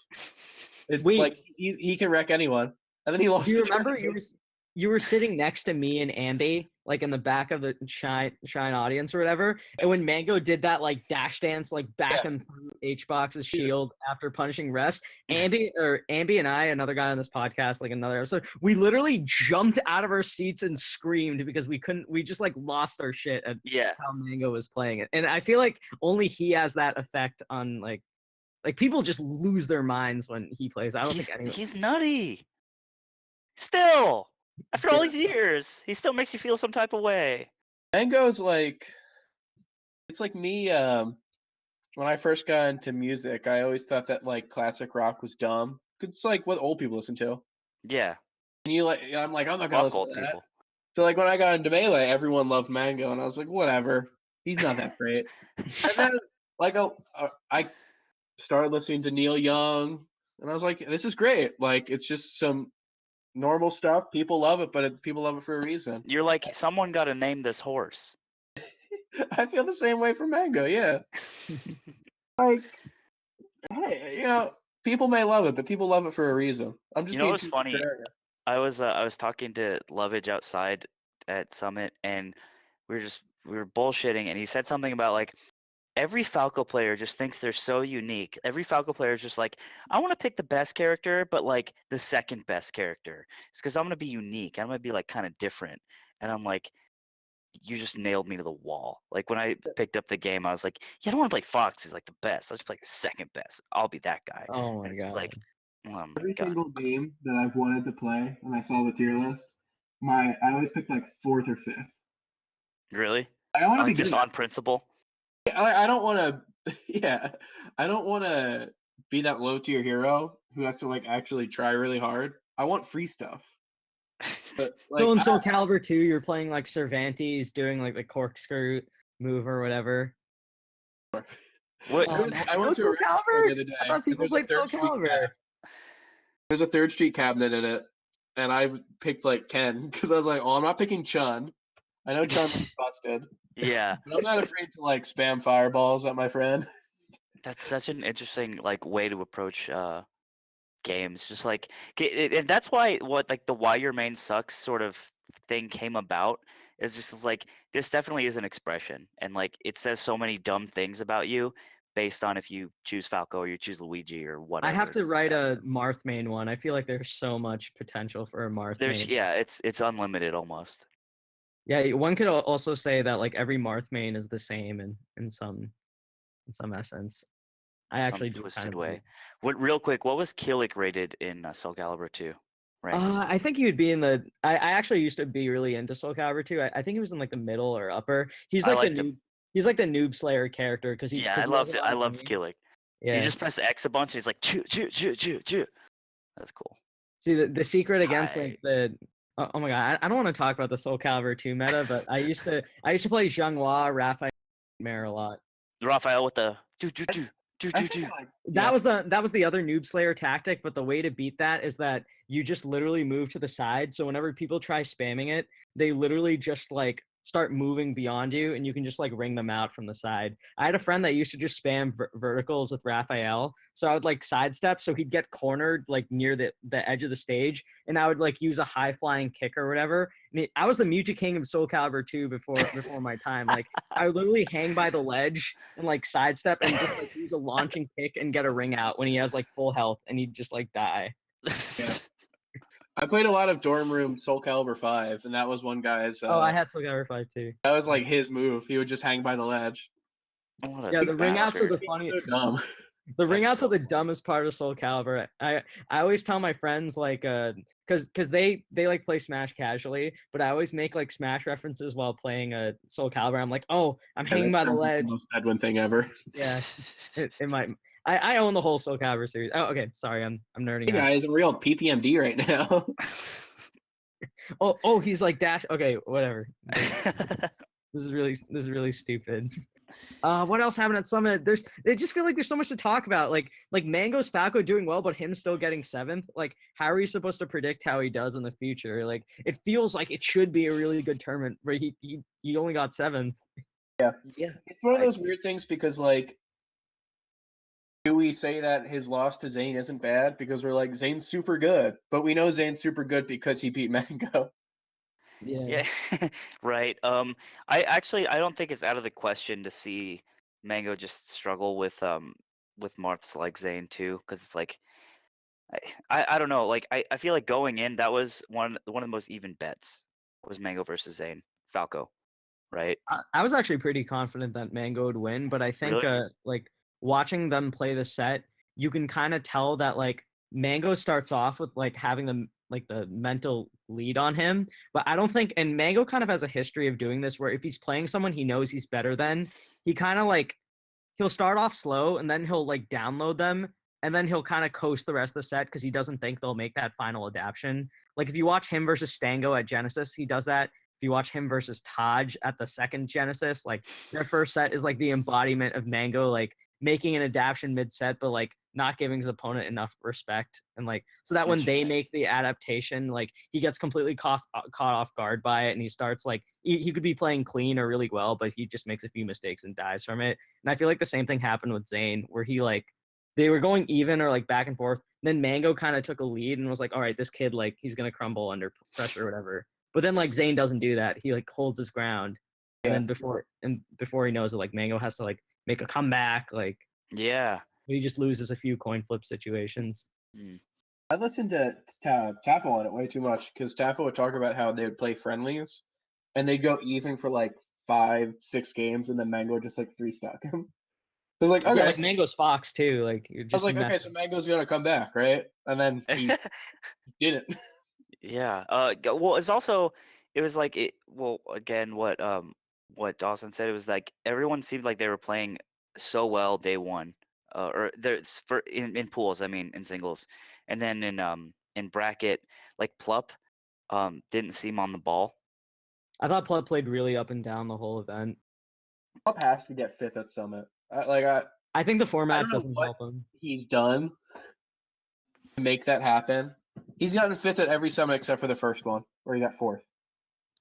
It's Wait. like he can wreck anyone. And then he lost Do you the remember tournament. you were sitting next to me and Ambi, like in the back of the Shine audience or whatever, and when Mango did that like dash dance like back Yeah. and through H-Box's shield after punishing Rest, Ambi and I, another guy on this podcast, like another episode, we literally jumped out of our seats and screamed because we just like lost our shit at how Mango was playing it. And I feel like only he has that effect on like people just lose their minds when he plays. I don't think anyone. He's nutty. Still, after all these years, he still makes you feel some type of way. Mango's like, it's like me. When I first got into music, I always thought that like classic rock was dumb. 'Cause it's like what old people listen to. Yeah. And I'm like, I'm not gonna Fuck listen old to that. people. So like when I got into Melee, everyone loved Mango, and I was like, whatever, he's not that great. And then like I started listening to Neil Young, and I was like, this is great. Like it's just some normal stuff. People love it, but people love it for a reason. You're like, someone got to name this horse. I feel the same way for Mango. Yeah. Like, hey, people may love it, but people love it for a reason. I'm just You know being what's too funny? contrarian. I was talking to Lovage outside at Summit, and we were bullshitting, and he said something about like every Falco player just thinks they're so unique. Every Falco player is just like, I want to pick the best character, but like the second best character. It's because I'm gonna be unique. I'm gonna be like kind of different. And I'm like, you just nailed me to the wall. Like when I picked up the game, I was like, yeah, I don't want to play Fox. He's like the best. Let's play the second best. I'll be that guy. Oh my And it's just god. like, oh my Every god. single game that I've wanted to play, and I saw the tier list, I always pick like 4th or 5th. Really? I want to be Like good. just on principle. I don't want to. Yeah, I don't want to be that low tier hero who has to like actually try really hard. I want free stuff. But like, So in Soul Calibur 2, you're playing like Cervantes doing like the corkscrew move or whatever. What? I went to Soul a record store Calibur? the other day. I thought people played Soul Calibur. There's a 3rd Street cabinet in it, and I picked like Ken because I was like, "Oh, I'm not picking Chun. I know Chun's busted, Yeah. but I'm not afraid to like spam fireballs at my friend." That's such an interesting like way to approach games. Just like, and that's why the why your main sucks sort of thing came about is just like this definitely is an expression, and like it says so many dumb things about you based on if you choose Falco or you choose Luigi or whatever. I have to It's write that a simple. Marth main one. I feel like there's so much potential for a Marth main. Yeah, it's unlimited almost. Yeah, one could also say that like every Marth main is the same in some essence. I actually do Twisted kind of way. Real quick, what was Killick rated in Soul Calibur 2? Ranked? I think he would be in the. I actually used to be really into Soul Calibur 2. I think he was in like the middle or upper. He's I like the liked him. He's like the noob slayer character because he. Yeah, 'cause I he has loved a it. lot I of loved range. Killick. Yeah. You just press X a bunch, and he's like, choo, choo, choo, choo, choo. That's cool. See the secret against tight. like the. Oh my god! I don't want to talk about the Soul Calibur 2 meta, but I used to play Zhanghua, Raphael, Mare a lot. Raphael with the choo, choo, choo. I think I like That was the other Noob Slayer tactic, but the way to beat that is that you just literally move to the side. So whenever people try spamming it, they literally just like start moving beyond you, and you can just like ring them out from the side. I had a friend that used to just spam verticals with Raphael, so I would like sidestep, so he'd get cornered like near the edge of the stage, and I would like use a high flying kick or whatever. I was the Muji King of Soul Calibur 2 before my time. Like I would literally hang by the ledge and like sidestep and just like use a launching kick and get a ring out when he has like full health, and he'd just like die. Yeah. I played a lot of Dorm Room Soul Calibur 5, and that was one guy's. Oh, I had Soul Calibur 5 too. That was like his move. He would just hang by the ledge. Yeah, the ring outs are the funny. So dumb. The ring outs so are the dumbest part of Soul Calibur. I always tell my friends like because they like play Smash casually, but I always make like Smash references while playing Soul Calibur. I'm like, oh, I'm hanging by the ledge. The most Edwin thing ever. Yeah, it might. I own the whole Soul Calibur series. Oh, okay, sorry, I'm nerding Hey out. guys, I'm real PPMD right now. Oh, he's like dash. Okay, whatever. This is really stupid. What else happened at Summit? I just feel like there's so much to talk about. Like Mango's Falco doing well, but him still getting 7th. Like, how are you supposed to predict how he does in the future? Like, it feels like it should be a really good tournament, but he only got 7th. Yeah. Yeah. It's one of those weird things because like, do we say that his loss to Zane isn't bad because we're like Zane's super good, but we know Zane's super good because he beat Mango. Yeah. Right. I don't think it's out of the question to see Mango just struggle with Marths like Zane too, because it's like I don't know. Like I feel like going in, that was one of the most even bets was Mango versus Zane Falco, right? I was actually pretty confident that Mango would win, but I think Really? like watching them play the set, you can kind of tell that like Mango starts off with like having the mental lead on him, but I don't think, and Mango kind of has a history of doing this where if he's playing someone he knows he's better than, he kind of like he'll start off slow and then he'll like download them, and then he'll kind of coast the rest of the set because he doesn't think they'll make that final adaptation. Like if you watch him versus Stango at Genesis, he does that. If you watch him versus Taj at the second Genesis, like their first set is like the embodiment of Mango, like making an adaptation mid-set, but like not giving his opponent enough respect, and like so that when they make the adaptation, like he gets completely caught off guard by it, and he starts like he could be playing clean or really well, but he just makes a few mistakes and dies from it. And I feel like the same thing happened with Zane, where he like they were going even or like back and forth. Then Mango kind of took a lead and was like, all right, this kid like he's gonna crumble under pressure or whatever. But then like Zane doesn't do that. He like holds his ground, and then before he knows it, like Mango has to like make a comeback. Like Yeah. he just loses a few coin flip situations. I listened to Taffo on it way too much because Taffo would talk about how they would play friendlies and they'd go even for like 5-6 games and then Mango would just like 3-stack him. So like, okay. Yeah, like Mango's Fox too. Like you're I was just like, okay, so Mango's gonna come back, right? And then he didn't. Yeah. Well, it was like well, again, what Dawson said, it was like everyone seemed like they were playing so well day one, or there's for in pools, I mean, in singles, and then in bracket, like Plup, didn't seem on the ball. I thought Plup played really up and down the whole event. Plup has to get 5th at Summit. I think the I format don't know doesn't what help him. he's done to make that happen. He's gotten 5th at every Summit except for the first one where he got 4th.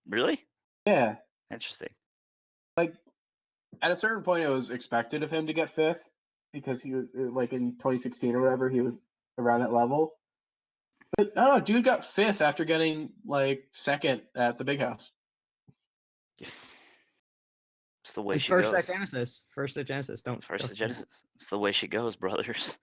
Really? Yeah. Interesting. Like at a certain point, it was expected of him to get 5th because he was like in 2016 or whatever, he was around that level. But I don't know, dude got 5th after getting like 2nd at the Big House. It's the way And she first goes. at Genesis. First at Genesis. Don't Genesis. It's the way she goes, brothers.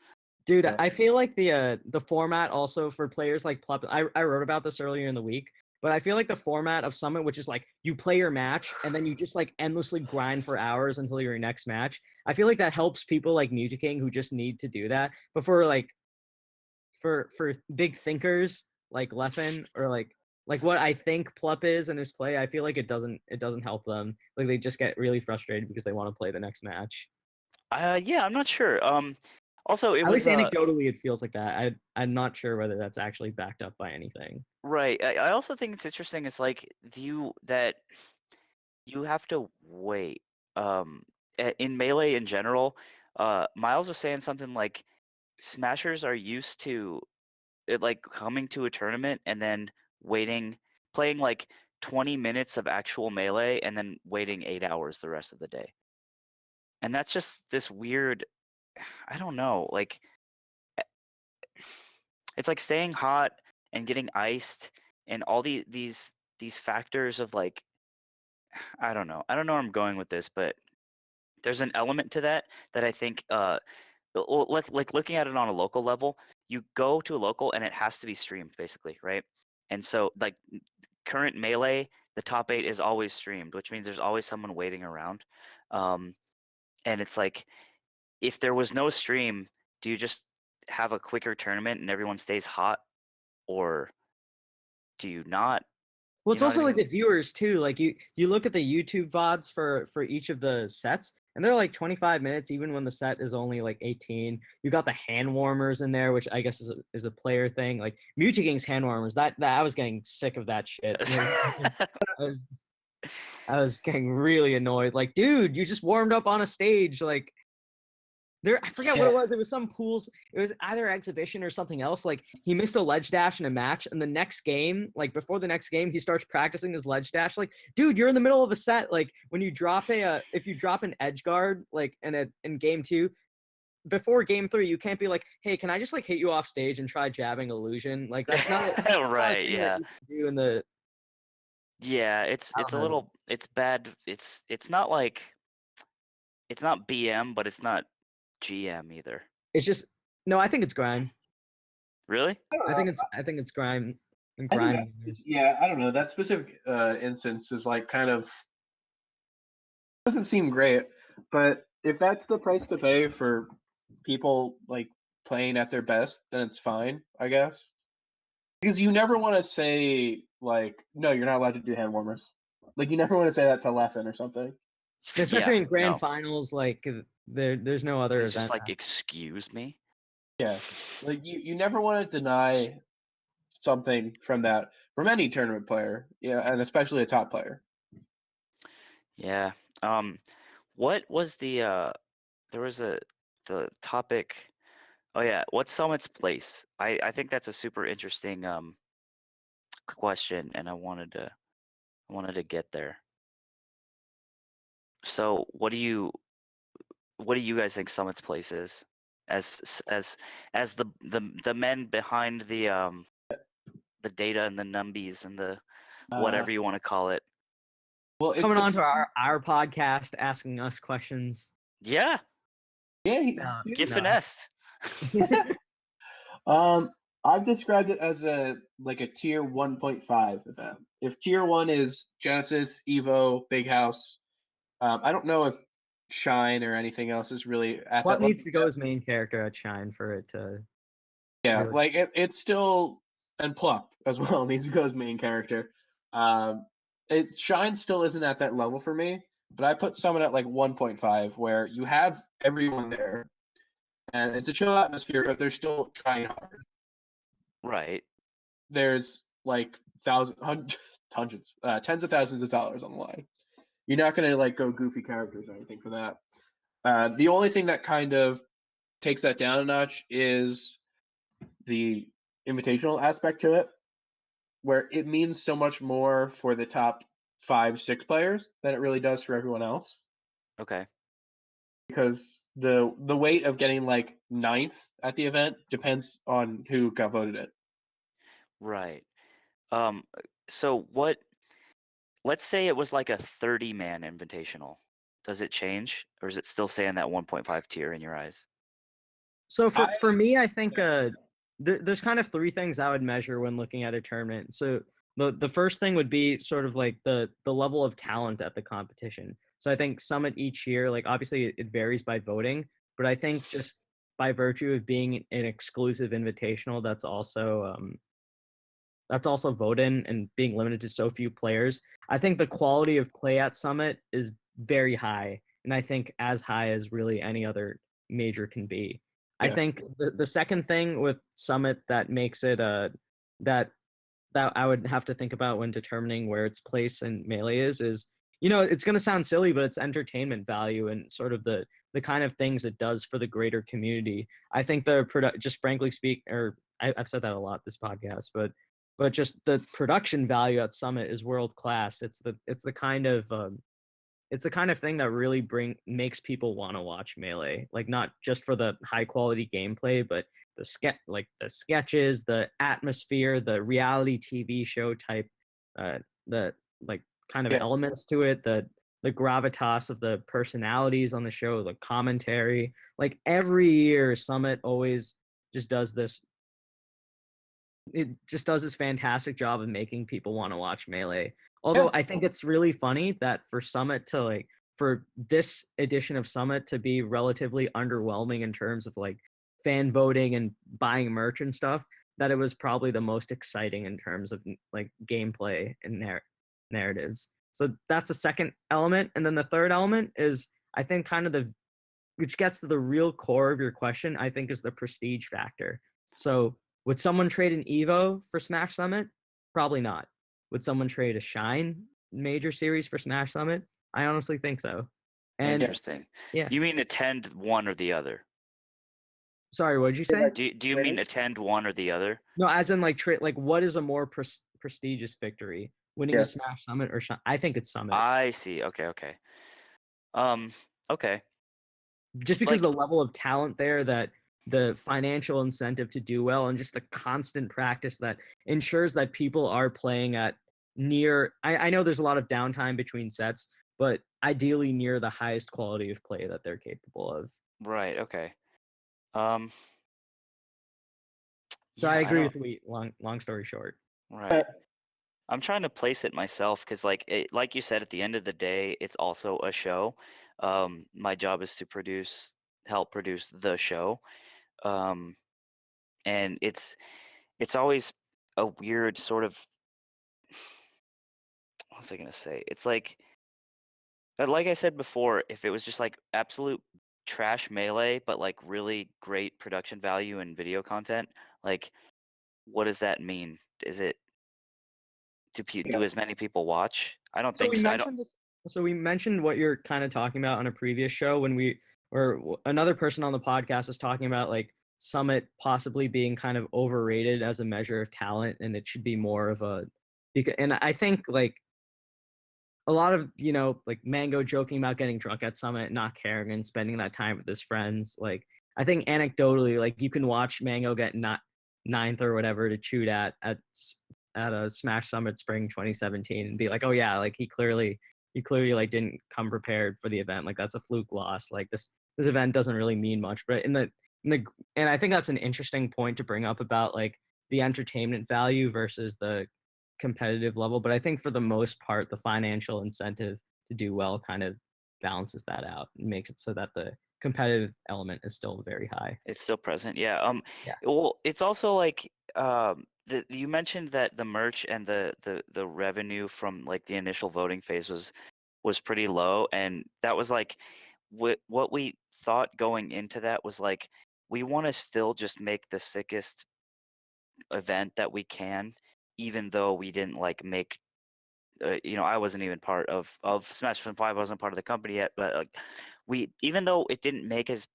Dude, Yeah. I feel like the format also for players like Plup, I wrote about this earlier in the week, but I feel like the format of Summit, which is like you play your match and then you just like endlessly grind for hours until your next match. I feel like that helps people like Music King who just need to do that. But for like for big thinkers like Leffen or like what I think Plup is in his play, I feel like it doesn't help them. Like they just get really frustrated because they want to play the next match. Yeah, I'm not sure. Also, it At was least anecdotally, it feels like that. I'm not sure whether that's actually backed up by anything. right. I also think it's interesting. It's like that you have to wait. In Melee in general, Miles was saying something like Smashers are used to it, like coming to a tournament and then playing like 20 minutes of actual Melee and then waiting 8 hours the rest of the day. And that's just this weird, I don't know, like it's like staying hot and getting iced and all these factors of like, I don't know where I'm going with this, but there's an element to that I think like looking at it on a local level, you go to a local and it has to be streamed basically, right? And so like current Melee, the top 8 is always streamed, which means there's always someone waiting around. And it's like, if there was no stream, do you just have a quicker tournament and everyone stays hot, or do you not? Well, You it's know what I also like mean? the viewers too. Like you look at the YouTube VODs for each of the sets, and they're like 25 minutes, even when the set is only like 18. You got the hand warmers in there, which I guess is a player thing. Like Mewtwo King's hand warmers, that I was getting sick of that shit. I was I was getting really annoyed. Like, dude, you just warmed up on a stage. Like, I forget what it was. It was some pools. It was either exhibition or something else. Like he missed a ledge dash in a match, and the next game, like before the next game, he starts practicing his ledge dash. Like, dude, you're in the middle of a set. Like when you drop if you drop an edge guard, like in game 2, before game 3, you can't be like, hey, can I just like hit you off stage and try jabbing illusion? Like that's not a Right, thing that yeah. you can do in the. Yeah, it's I a don't know. little, it's bad. It's not like, it's not BM, but it's not GM either. It's just no. I think it's grime. Really? I don't I know. think it's grime and I think grime. yeah, I don't know. That specific instance is like kind of doesn't seem great, but if that's the price to pay for people like playing at their best, then it's fine, I guess. Because you never want to say like, no, you're not allowed to do hand warmers. Like you never want to say that to Leffen or something. Especially Yeah, in grand no. finals, like there's no other It's just event. like, excuse me? Yeah, like you never want to deny something from any tournament player, yeah, and especially a top player. Yeah. What was the there was the topic. Oh yeah, what's Summit's place? I think that's a super interesting question, and I wanted to get there. So what do you guys think Summit's place is? As the men behind the data and the numbies and the Uh, whatever you want to call it. well, Coming on to our podcast, asking us questions. Yeah, yeah, get No. finessed. Um, I've described it as a tier 1.5 event. If tier 1 is Genesis, Evo, Big House, I don't know if Shine or anything else is really at What that level. needs to go as main character at Shine for it to? Yeah, really- like it's still, and Plup as well needs to go as main character. Shine still isn't at that level for me, but I put Summon at like 1.5, where you have everyone there, and it's a chill atmosphere, but they're still trying hard. Right. There's like hundreds, tens of thousands of dollars on the line. You're not gonna like go goofy characters or anything for that. The only thing that kind of takes that down a notch is the invitational aspect to it, where it means so much more for the top 5-6 players than it really does for everyone else. Okay. Because the weight of getting like 9th at the event depends on who got voted in. Right. So let's say it was like a 30-man invitational. Does it change, or is it still saying that 1.5 tier in your eyes? So for me, I think there's kind of 3 things I would measure when looking at a tournament. So the first thing would be sort of like the level of talent at the competition. So I think Summit each year, like obviously it varies by voting, but I think just by virtue of being an exclusive invitational, that's also voted and being limited to so few players. I think the quality of play at Summit is very high, and I think as high as really any other major can be. I Yeah. think the second thing with Summit that makes it that I would have to think about when determining where its place in Melee is you know, it's going to sound silly, but it's entertainment value and sort of the kind of things it does for the greater community. I think just frankly speak, or I've said that a lot this podcast, but just the production value at Summit is world class. It's the kind of thing that really makes people want to watch Melee, like not just for the high quality gameplay, but the sketches, the atmosphere, the reality TV show type, the like kind of Yeah. elements to it, the gravitas of the personalities on the show, the commentary. Like every year, Summit always just does this. It just does this fantastic job of making people want to watch Melee. Although I think it's really funny that for this edition of Summit to be relatively underwhelming in terms of like fan voting and buying merch and stuff, that it was probably the most exciting in terms of like gameplay and narratives. So that's the second element. And then the third element is, I think, kind of which gets to the real core of your question, I think, is the prestige factor. So would someone trade an Evo for Smash Summit? Probably not. Would someone trade a Shine major series for Smash Summit? I honestly think so. And Interesting. yeah. You mean attend one or the other? Sorry, what did you say? Do you mean attend one or the other? No, as in like what is a more prestigious victory? Winning Yeah. a Smash Summit or Shine? I think it's Summit. I see. Okay. Okay. Just because Like, the level of talent there, that the financial incentive to do well, and just the constant practice that ensures that people are playing at near, I know there's a lot of downtime between sets, but ideally near the highest quality of play that they're capable of. right. Okay. So Yeah, I I agree don't. with Wheat. Long story short. Right. I'm trying to place it myself because, like you said, at the end of the day, it's also a show. My job is to help produce the show, um, and it's always a weird sort of. What was I gonna say? It's like I said before, if it was just like absolute trash Melee, but like really great production value and video content, like what does that mean? Is it do as many people watch? I don't So think we so. I don't. mentioned this. So we mentioned what you're kind of talking about on a previous show when another person on the podcast was talking about like Summit possibly being kind of overrated as a measure of talent, and it should be more of a. And I think like a lot of like Mango joking about getting drunk at Summit, not caring, and spending that time with his friends. Like I think anecdotally, like you can watch Mango get not ninth or whatever to shoot at a Smash Summit Spring 2017 and be like, oh yeah, like he clearly like didn't come prepared for the event. Like that's a fluke loss. Like this event doesn't really mean much. But and I think that's an interesting point to bring up about like the entertainment value versus the competitive level. But I think for the most part, the financial incentive to do well kind of balances that out and makes it so that the competitive element is still very high. It's still present, yeah. Yeah. Well, it's also like you mentioned that the merch and the revenue from like the initial voting phase was pretty low, and that was like what we thought going into that was like we want to still just make the sickest event that we can, even though we didn't like make. I wasn't even part of Smash 5. I wasn't part of the company yet, but like even though it didn't make as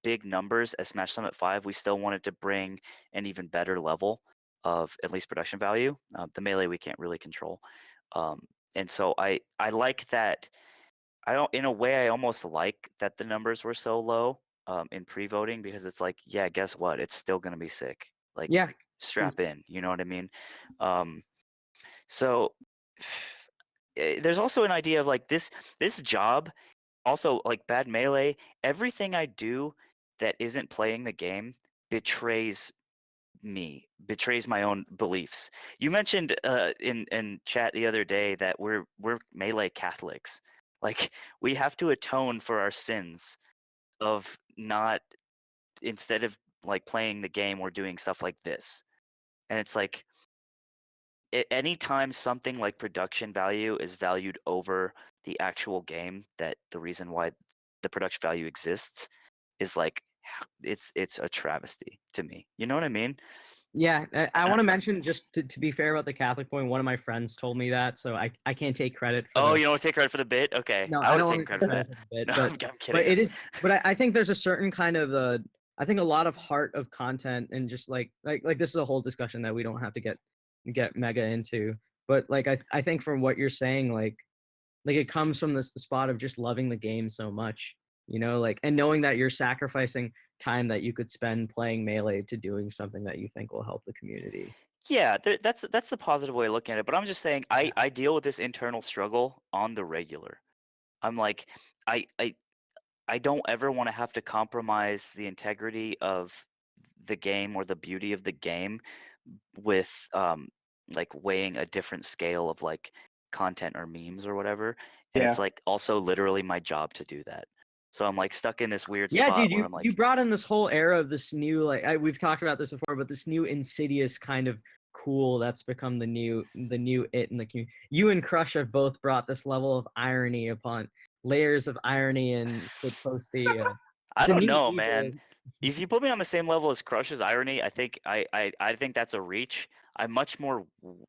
big numbers as Smash Summit 5, we still wanted to bring an even better level of at least production value. The Melee we can't really control, and so I like that. I don't, in a way, I almost like that the numbers were so low in pre-voting, because it's like, yeah, guess what? It's still gonna be sick. Like, Yeah. strap in. You know what I mean? Um, so there's also an idea of like this job. Also, like bad Melee, everything I do that isn't playing the game betrays betrays my own beliefs. You mentioned in chat the other day that we're Melee Catholics. Like we have to atone for our sins of not, instead of like playing the game, we're doing stuff like this. And it's like anytime something like production value is valued over the actual game, that the reason why the production value exists is like it's a travesty to me. You know what I mean? Yeah, I want to mention, just to be fair about the Catholic point, one of my friends told me that, so I can't take credit for Oh, the, you don't want to take credit for the bit? Okay. no, I I would don't have want taken to take credit for credit that. for the bit, No, but I'm kidding. it is, but I think there's a certain kind of I think a lot of heart of content, and just like this is a whole discussion that we don't have to get mega into, but like I think from what you're saying, like it comes from this spot of just loving the game so much, like, and knowing that you're sacrificing time that you could spend playing Melee to doing something that you think will help the community. Yeah, that's the positive way of looking at it. But I'm just saying, I deal with this internal struggle on the regular. I'm like, I I I don't ever want to have to compromise the integrity of the game or the beauty of the game with like weighing a different scale of like content or memes or whatever. And Yeah. it's like also literally my job to do that. So I'm like stuck in this weird Yeah, spot dude, where you I'm you like, brought in this whole era of this new, like, we've talked about this before, but this new insidious kind of cool that's become the new it in the community. You and Crush have both brought this level of irony upon layers of irony and shitposty. I It's a don't new know, evil. man. If you put me on the same level as Crush's irony, I think I think that's a reach. I'm much more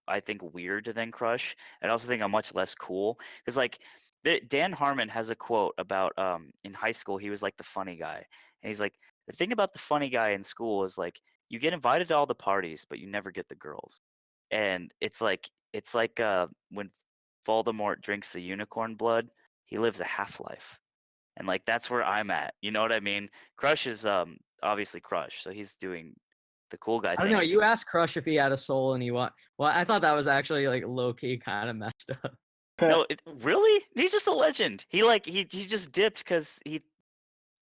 I think weird than Crush. And I also think I'm much less cool because like Dan Harmon has a quote about in high school he was like the funny guy. And he's like, the thing about the funny guy in school is like you get invited to all the parties, but you never get the girls. And it's like when Voldemort drinks the unicorn blood, he lives a half-life. And like that's where I'm at. You know what I mean? Crush is obviously Crush, so he's doing the cool guy I don't thing. know. 'Cause You asked Crush if he had a soul, and he Well, I thought that was actually like low key kind of messed up. no, really, he's just a legend. He like he just dipped because he.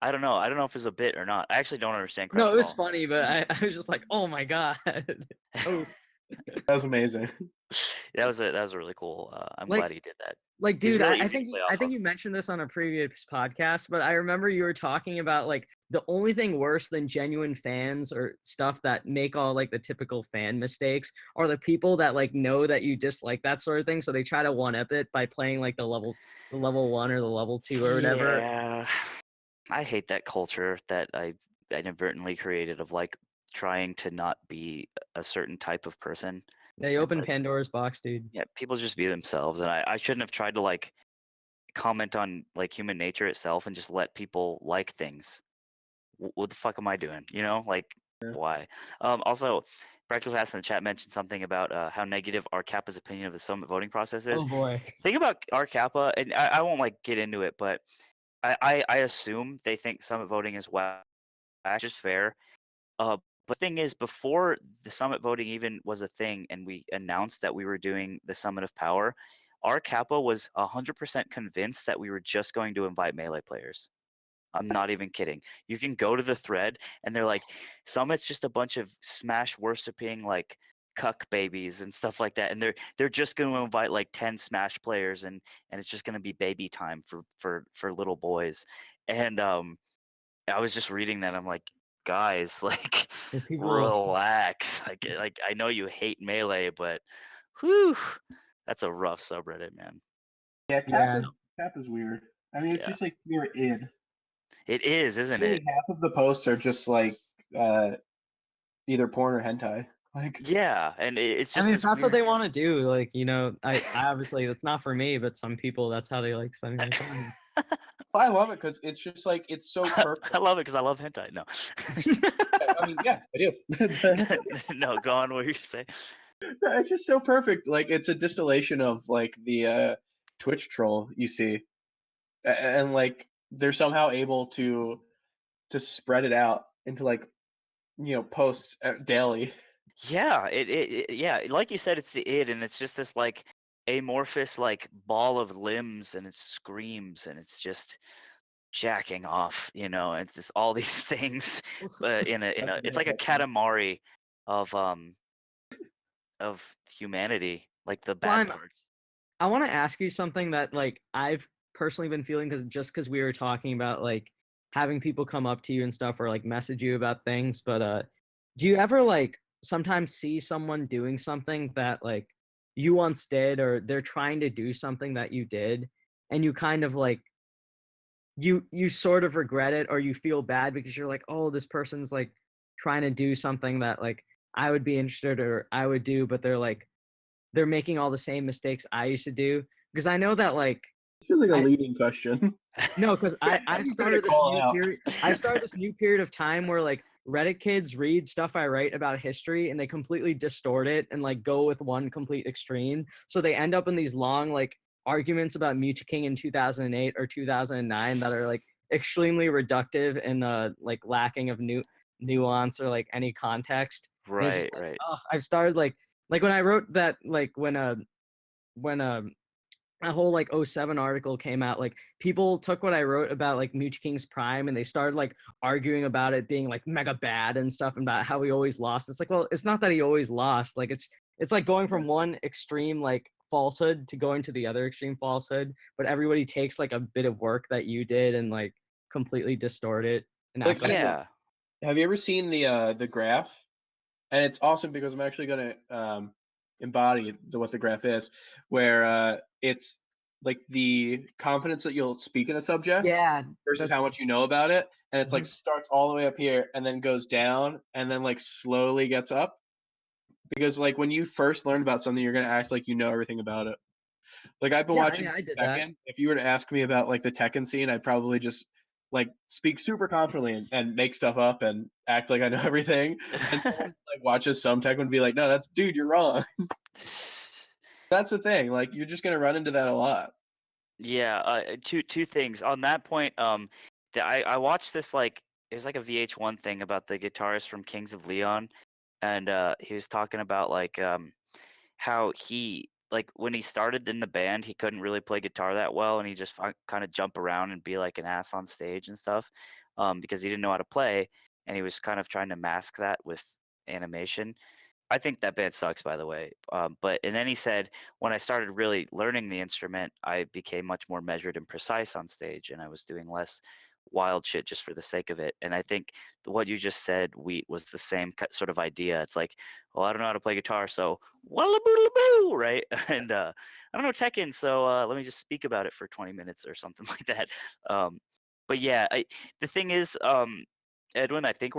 I don't know. I don't know if it's a bit or not. I actually don't understand Crush No, it at was all. funny, but I was just like, oh my god. Oh, That was amazing. that was a really cool. I'm like glad he did that. Like, He's dude, really I easy to think play I off think of. you mentioned this on a previous podcast, but I remember you were talking about like the only thing worse than genuine fans or stuff that make all like the typical fan mistakes are the people that like know that you dislike that sort of thing, so they try to one up it by playing like the level 1 or the level 2 or whatever. Yeah, I hate that culture that I inadvertently created of like trying to not be a certain type of person. They It's open like Pandora's box, dude. yeah, people just be themselves, and I shouldn't have tried to like comment on like human nature itself and just let people like things. What the fuck am I doing? You know, like Yeah. why? Also, Practical Pass in the chat mentioned something about how negative our Kappa's opinion of the summit voting process is. Oh boy. Think about our Kappa, and I won't like get into it, but I assume they think summit voting is whack, which is fair. But the thing is, before the summit voting even was a thing, and we announced that we were doing the Summit of Power, our Kappa was 100% convinced that we were just going to invite Melee players. I'm not even kidding. You can go to the thread, and they're like, Summit's just a bunch of Smash worshipping like cuck babies and stuff like that, and they're just going to invite like 10 Smash players, and it's just going to be baby time for little boys. And I was just reading that. I'm like, guys, like, The people. relax. Like I know you hate Melee, but whew, that's a rough subreddit, man. Yeah, Yeah. Cap is weird. I mean, it's Yeah. just like pure id. It is, isn't Really, it? half of the posts are just like either porn or hentai. Like, Yeah, and it's I just mean, if this that's what weird. they want to do, like, I obviously that's not for me, but some people, that's how they like spending their time. I love it because it's just like it's so perfect. I love it because I love hentai. No, I mean, yeah, I do. no, go on. What you say? It's just so perfect. Like it's a distillation of like the Twitch troll you see, and like they're somehow able to spread it out into like posts daily. Yeah, yeah, like you said, it's the id, and it's just this like amorphous like ball of limbs, and it screams, and it's just jacking off, and it's just all these things, but it's like a katamari of humanity, like the bad Slime, parts. I want to ask you something that like I've personally been feeling, because we were talking about like having people come up to you and stuff, or like message you about things, but do you ever like sometimes see someone doing something that like you once did, or they're trying to do something that you did, and you kind of like you sort of regret it, or you feel bad because you're like, oh, this person's like trying to do something that like I would be interested or I would do, but they're making all the same mistakes I used to do. Because I know that like This feels like a I- leading question. no, because I've I'm gonna started this call new out. period. I've started this new period of time where like Reddit kids read stuff I write about history and they completely distort it and like go with one complete extreme. So they end up in these long like arguments about Mucha King in 2008 or 2009 that are like extremely reductive and like lacking of nuance or like any context. And it's just Right, like, right. I've started like when I wrote that like when a whole like '07 article came out, like people took what I wrote about like Mucha King's prime and they started like arguing about it being like mega bad and stuff and about how he always lost. It's like, well, it's not that he always lost. Like it's like going from one extreme like falsehood to going to the other extreme falsehood, but everybody takes like a bit of work that you did and like completely distort it and Like, act like Yeah. have you ever seen the graph? And it's awesome because I'm actually going to embody what the graph is, where it's like the confidence that you'll speak in a subject yeah, versus that's how much you know about it, and it's like Mhm. starts all the way up here and then goes down and then like slowly gets up. Because like when you first learn about something, you're going to act like you know everything about it. Like I've been yeah, watching I did that. Tekken. If you were to ask me about like the Tekken scene, I'd probably just like speak super confidently and make stuff up and act like I know everything. And someone like watches some Tekken and be like, "No, that's dude, you're wrong." That's the thing. Like you're just gonna run into that a lot. Yeah, two things on that point. I watched this like it was like a VH1 thing about the guitarist from Kings of Leon, and he was talking about like how he like when he started in the band he couldn't really play guitar that well and he just kind of jump around and be like an ass on stage and stuff, because he didn't know how to play and he was kind of trying to mask that with animation. I think that band sucks, by the way. But and then he said, when I started really learning the instrument, I became much more measured and precise on stage, and I was doing less wild shit just for the sake of it. And I think what you just said, Wheat, was the same sort of idea. It's like, well, I don't know how to play guitar, so walla boo boo, right? And I don't know Tekken, so let me just speak about it for 20 minutes or something like that. But yeah, the thing is, Edwin, I think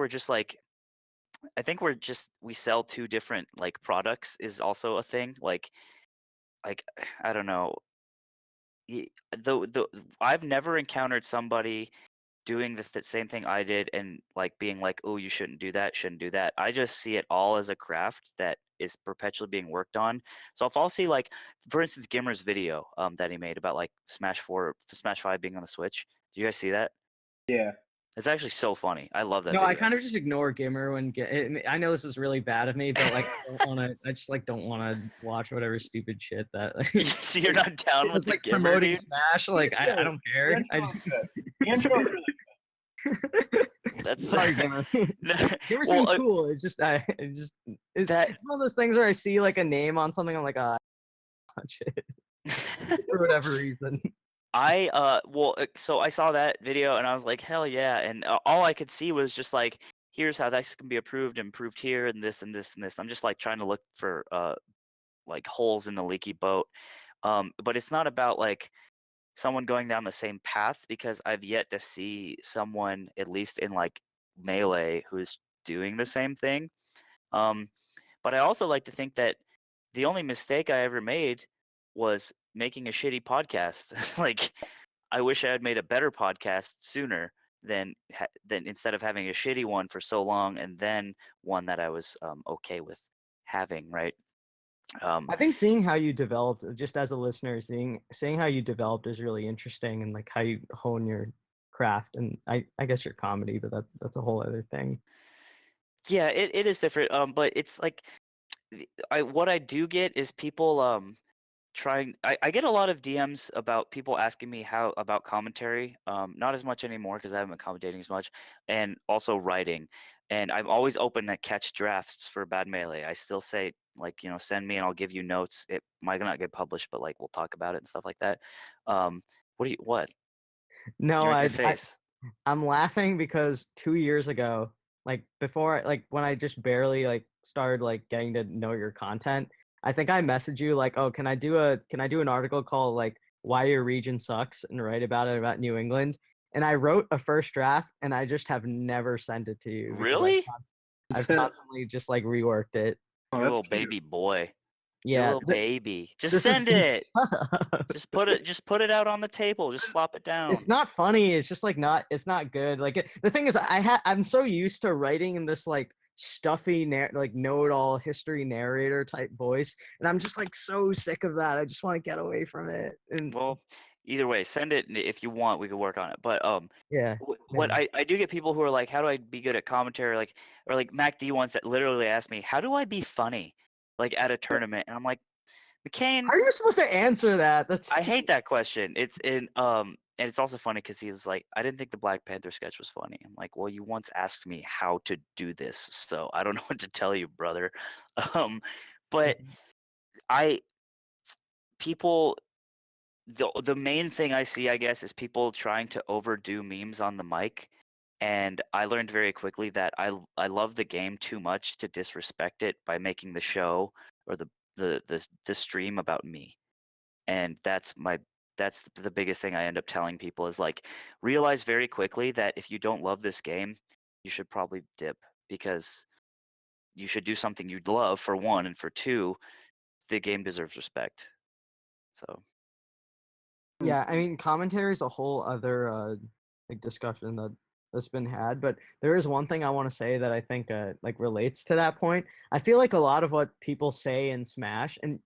we sell two different like products is also a thing. Like I don't know. The I've never encountered somebody doing the same thing I did and like being like, "Oh, you shouldn't do that." I just see it all as a craft that is perpetually being worked on. So if I'll see like, for instance, Gimmer's video that he made about like Smash 5 being on the Switch. Do you guys see that? Yeah. It's actually so funny. I love that No, I video. kind of just ignore Gimmer when I know this is really bad of me, but like I just like don't want to watch whatever stupid shit that You're not down with it's the like Gimmer, promoting dude? Smash. Like I don't The care. intro is good. The intro is really That's Sorry, Gimmer. No, Gimmer well, seems cool. It's that one of those things where I see like a name on something, I'm like, ah, watch it for whatever reason. so I saw that video and I was like, hell yeah! And all I could see was just like, here's how this can be improved here, and this and this and this. I'm just like trying to look for like holes in the leaky boat. But it's not about like someone going down the same path because I've yet to see someone, at least in like Melee, who's doing the same thing. But I also like to think that the only mistake I ever made was making a shitty podcast. Like, I wish I had made a better podcast sooner than instead of having a shitty one for so long and then one that I was okay with having, right? Um, I think seeing how you developed, just as a listener, seeing how you developed is really interesting, and like how you hone your craft, and I guess your comedy, but that's a whole other thing. yeah, it is different. But it's like what I do get is people I get a lot of DMs about people asking me how about commentary. Not as much anymore because I haven't been commentating as much, and also writing. And I'm always open to catch drafts for Bad Melee. I still say like, send me and I'll give you notes. It might not get published, but like we'll talk about it and stuff like that. What? No, You're making a face. I'm laughing because 2 years ago, like before, like when I just barely like started like getting to know your content, I think I messaged you like, oh, can I do an article called like Why Your Region Sucks and write about it about New England? And I wrote a first draft and I just have never sent it to you because Really? I've constantly just like reworked it. Oh, You're a that's little cute. baby boy. You're a Yeah, little baby. Just this is send it. Shut up. Just put it out on the table. Just flop it down. It's not funny. It's just like it's not good. Like the thing is, I'm so used to writing in this like stuffy like know-it-all history narrator type voice, and I'm just like so sick of that. I just want to get away from it. And Well, either way, send it if you want. We could work on it. But yeah, what yeah. I do get people who are like, how do I be good at commentary? Like, or like Mac D once literally asked me, how do I be funny? Like at a tournament, and I'm like, McCain, How are you supposed to answer that? That's I hate that question. It's in and it's also funny because he was like, I didn't think the Black Panther sketch was funny. I'm like, well, you once asked me how to do this, so I don't know what to tell you, brother. But I people the main thing I see, I guess, is people trying to overdo memes on the mic. And I learned very quickly that I love the game too much to disrespect it by making the show or the stream about me. And that's the biggest thing I end up telling people is like, realize very quickly that if you don't love this game, you should probably dip, because you should do something you'd love, for one, and for two, the game deserves respect. So yeah. I mean, commentary is a whole other like discussion that's been had. But there is one thing I want to say that I think like relates to that point. I feel like a lot of what people say in Smash, and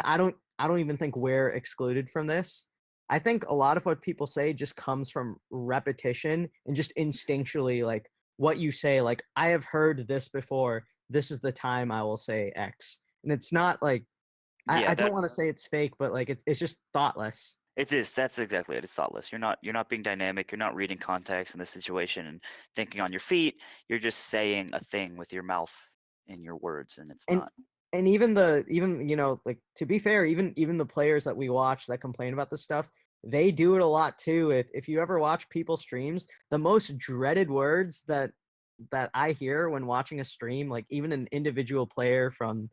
I don't even think we're excluded from this. I think a lot of what people say just comes from repetition and just instinctually like what you say. Like, I have heard this before. This is the time I will say X, and it's not like yeah, I don't want to say it's fake, but like it's just thoughtless. it is. That's exactly it. It's thoughtless. You're not being dynamic. You're not reading context in the situation and thinking on your feet. You're just saying a thing with your mouth and your words, and it's And not. even like, to be fair, even the players that we watch that complain about this stuff, they do it a lot too. If you ever watch people's streams, the most dreaded words that I hear when watching a stream, like even an individual player from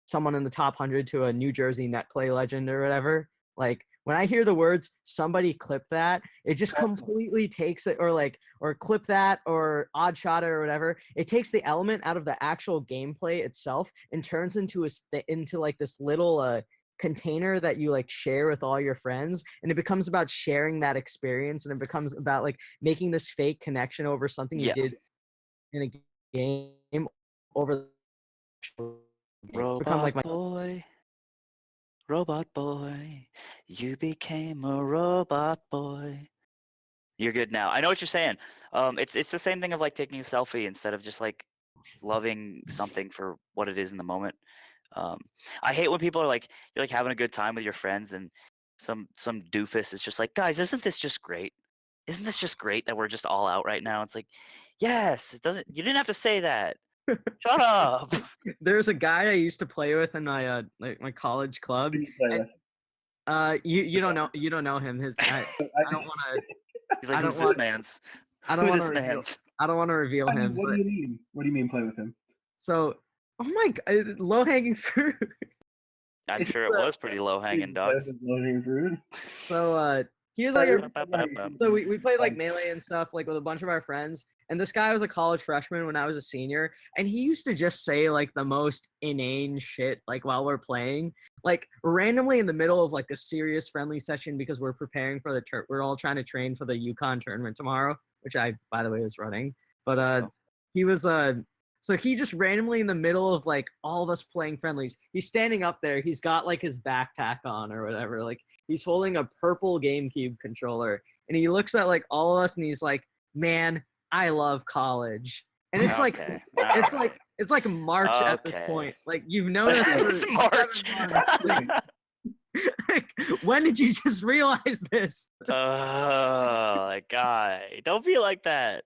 someone in the top 100 to a New Jersey net play legend or whatever, like when I hear the words "somebody clip that," it just completely takes it, or clip that, or odd shot or whatever. It takes the element out of the actual gameplay itself and turns into into like this little container that you like share with all your friends, and it becomes about sharing that experience, and it becomes about like making this fake connection over something you Yeah. did in a game over the actual game. It's become like Robot boy, you became a robot boy. You're good now. I know what you're saying. It's the same thing of like taking a selfie instead of just like loving something for what it is in the moment. I hate when people are like, you're like having a good time with your friends, and some doofus is just like, guys, isn't this just great? Isn't this just great that we're just all out right now? It's like, yes, it doesn't. You didn't have to say that. Shut up. There's a guy I used to play with in my like my college club. Who do you play with? You don't know him. I don't want to. He's like, I don't who's this want. man's? I don't Who want to this reveal. man's? I don't want to reveal him. What But do you mean? What do you mean play with him? so, oh my god, low hanging fruit. I'm sure it was pretty low hanging, dog. Low-hanging fruit. So he was like a Ba-ba-ba-ba-bum. So we played like Melee and stuff like with a bunch of our friends, and this guy was a college freshman when I was a senior, and he used to just say like the most inane shit like while we're playing, like randomly in the middle of like a serious friendly session, because we're preparing for we're all trying to train for the UConn tournament tomorrow, which I, by the way, was running. But Let's go. he was so he just randomly in the middle of like all of us playing friendlies, he's standing up there, he's got like his backpack on or whatever, like he's holding a purple GameCube controller, and he looks at like all of us and he's like, man, I love college. And it's like Okay. it's like March at this Okay. point. Like, you've known us for It's March. 7 months. Like, when did you just realize this? Oh, like, guy, don't be like that.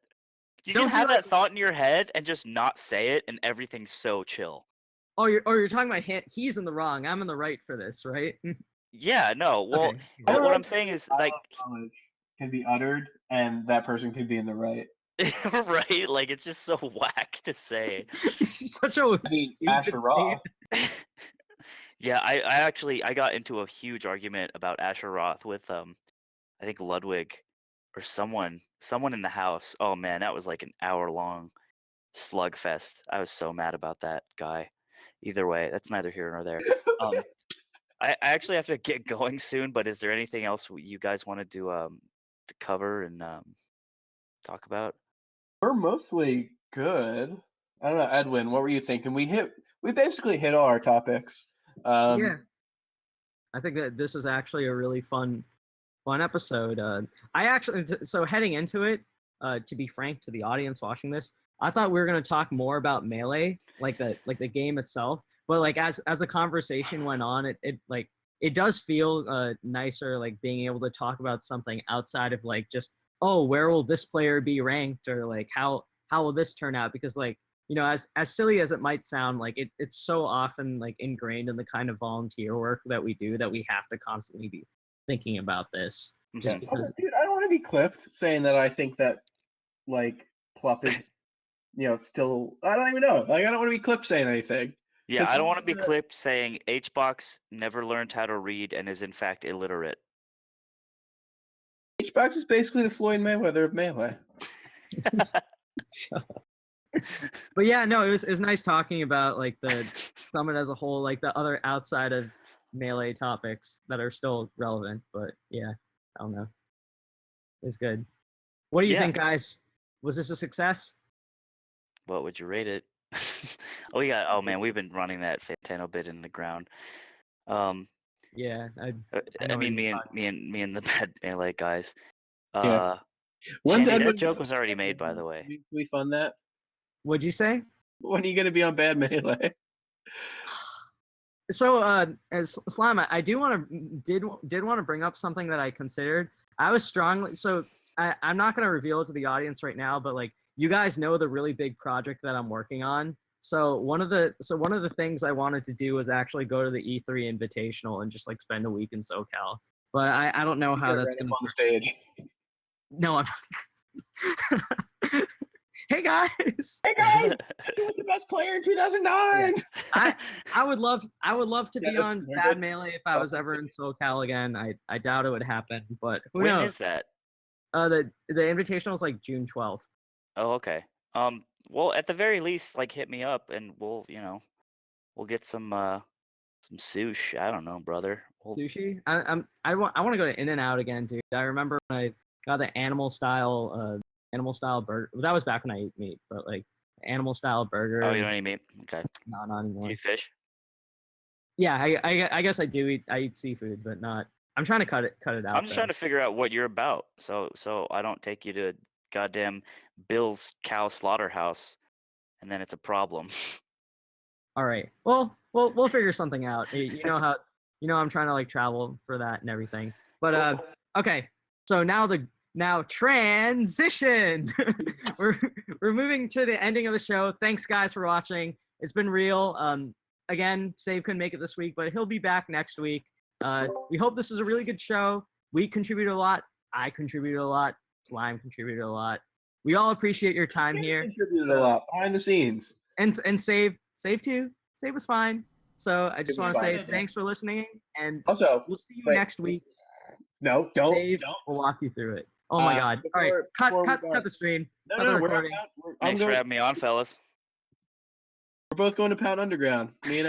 You Don't can be have like- that thought in your head and just not say it, and everything's so chill. Oh, you're talking about him. He's in the wrong. I'm in the right for this, right? Yeah, no. Well, Okay. what I'm saying is, like, Knowledge can be uttered, and that person could be in the right. right? Like, it's just so whack to say. He's such a I mean, stupid Asher Roth. statement. Yeah, I got into a huge argument about Asher Roth with I think Ludwig or someone in the house. Oh man, that was like an hour long. slugfest. I was so mad about that guy. Either way, that's neither here nor there. I actually have to get going soon, but is there anything else you guys wanted to cover and talk about? We're mostly good. I don't know, Edwin, what were you thinking? We basically hit all our topics. Yeah, I think that this was actually a really fun episode. I actually, so heading into it, to be frank to the audience watching this, I thought we were going to talk more about Melee, like the game itself. But like as the conversation went on, it does feel nicer, like being able to talk about something outside of like just, oh, where will this player be ranked, or like how will this turn out? Because like, you know, as silly as it might sound, like it's so often like ingrained in the kind of volunteer work that we do that we have to constantly be thinking about this. Just because, dude, I don't want to be clipped saying that I think that like Plup is, still. I don't even know. Like, I don't want to be clipped saying anything. Yeah, I don't want to be clipped saying HBox never learned how to read and is in fact illiterate. HBox is basically the Floyd Mayweather of Melee. but yeah, no, it was nice talking about like the summit as a whole, like the other outside of Melee topics that are still relevant. But yeah, I don't know. It's good. What do you think, guys? Was this a success? What would you rate it? Oh man, we've been running that Fantano bit in the ground. Yeah, I mean, me and the bad Melee guys. When's Shandy, Edwin that joke was already made, by the way. Can we fund that? What'd you say? When are you gonna be on Bad Melee? So, as Slime, I do want to did want to bring up something that I considered. I was strongly I'm not going to reveal it to the audience right now, but like you guys know the really big project that I'm working on. So one of the things I wanted to do was actually go to the E3 Invitational and just like spend a week in SoCal. But I don't know how that's going to on the stage. No, I'm Hey guys! Hey guys! He was the best player in 2009. Yeah. I would love to be on Bad Melee if I was ever in SoCal again. I doubt it would happen, but who knows? When is that? The Invitational is like June 12th. Oh, okay. Well, at the very least, like hit me up and we'll get some sushi. I don't know, brother. Sushi? I want to go to In-N-Out again, dude. I remember when I got the animal style burger. That was back when I ate meat, but like animal style burger. Oh, you don't eat meat? Okay. No, not anymore. Do you eat fish? Yeah, I guess I do eat seafood, but not. I'm trying to cut it out. I'm just trying to figure out what you're about, so I don't take you to goddamn Bill's cow slaughterhouse, and then it's a problem. All right. Well, we'll figure something out. You know how I'm trying to like travel for that and everything. But Cool. Okay. So now transition. we're moving to the ending of the show. Thanks guys for watching. It's been real. Again, Save couldn't make it this week, but he'll be back next week. We hope this is a really good show. We contributed a lot. I contributed a lot. Slime contributed a lot. We all appreciate your time here. Contributed a lot behind the scenes. And Save too. Save was fine. So I just want to say thanks for listening, and also we'll see you next week. No, Save, we'll walk you through it. Oh my God! All right, cut the stream. No, we're not. Thanks for having me on, fellas. We're both going to Pound Underground. Me and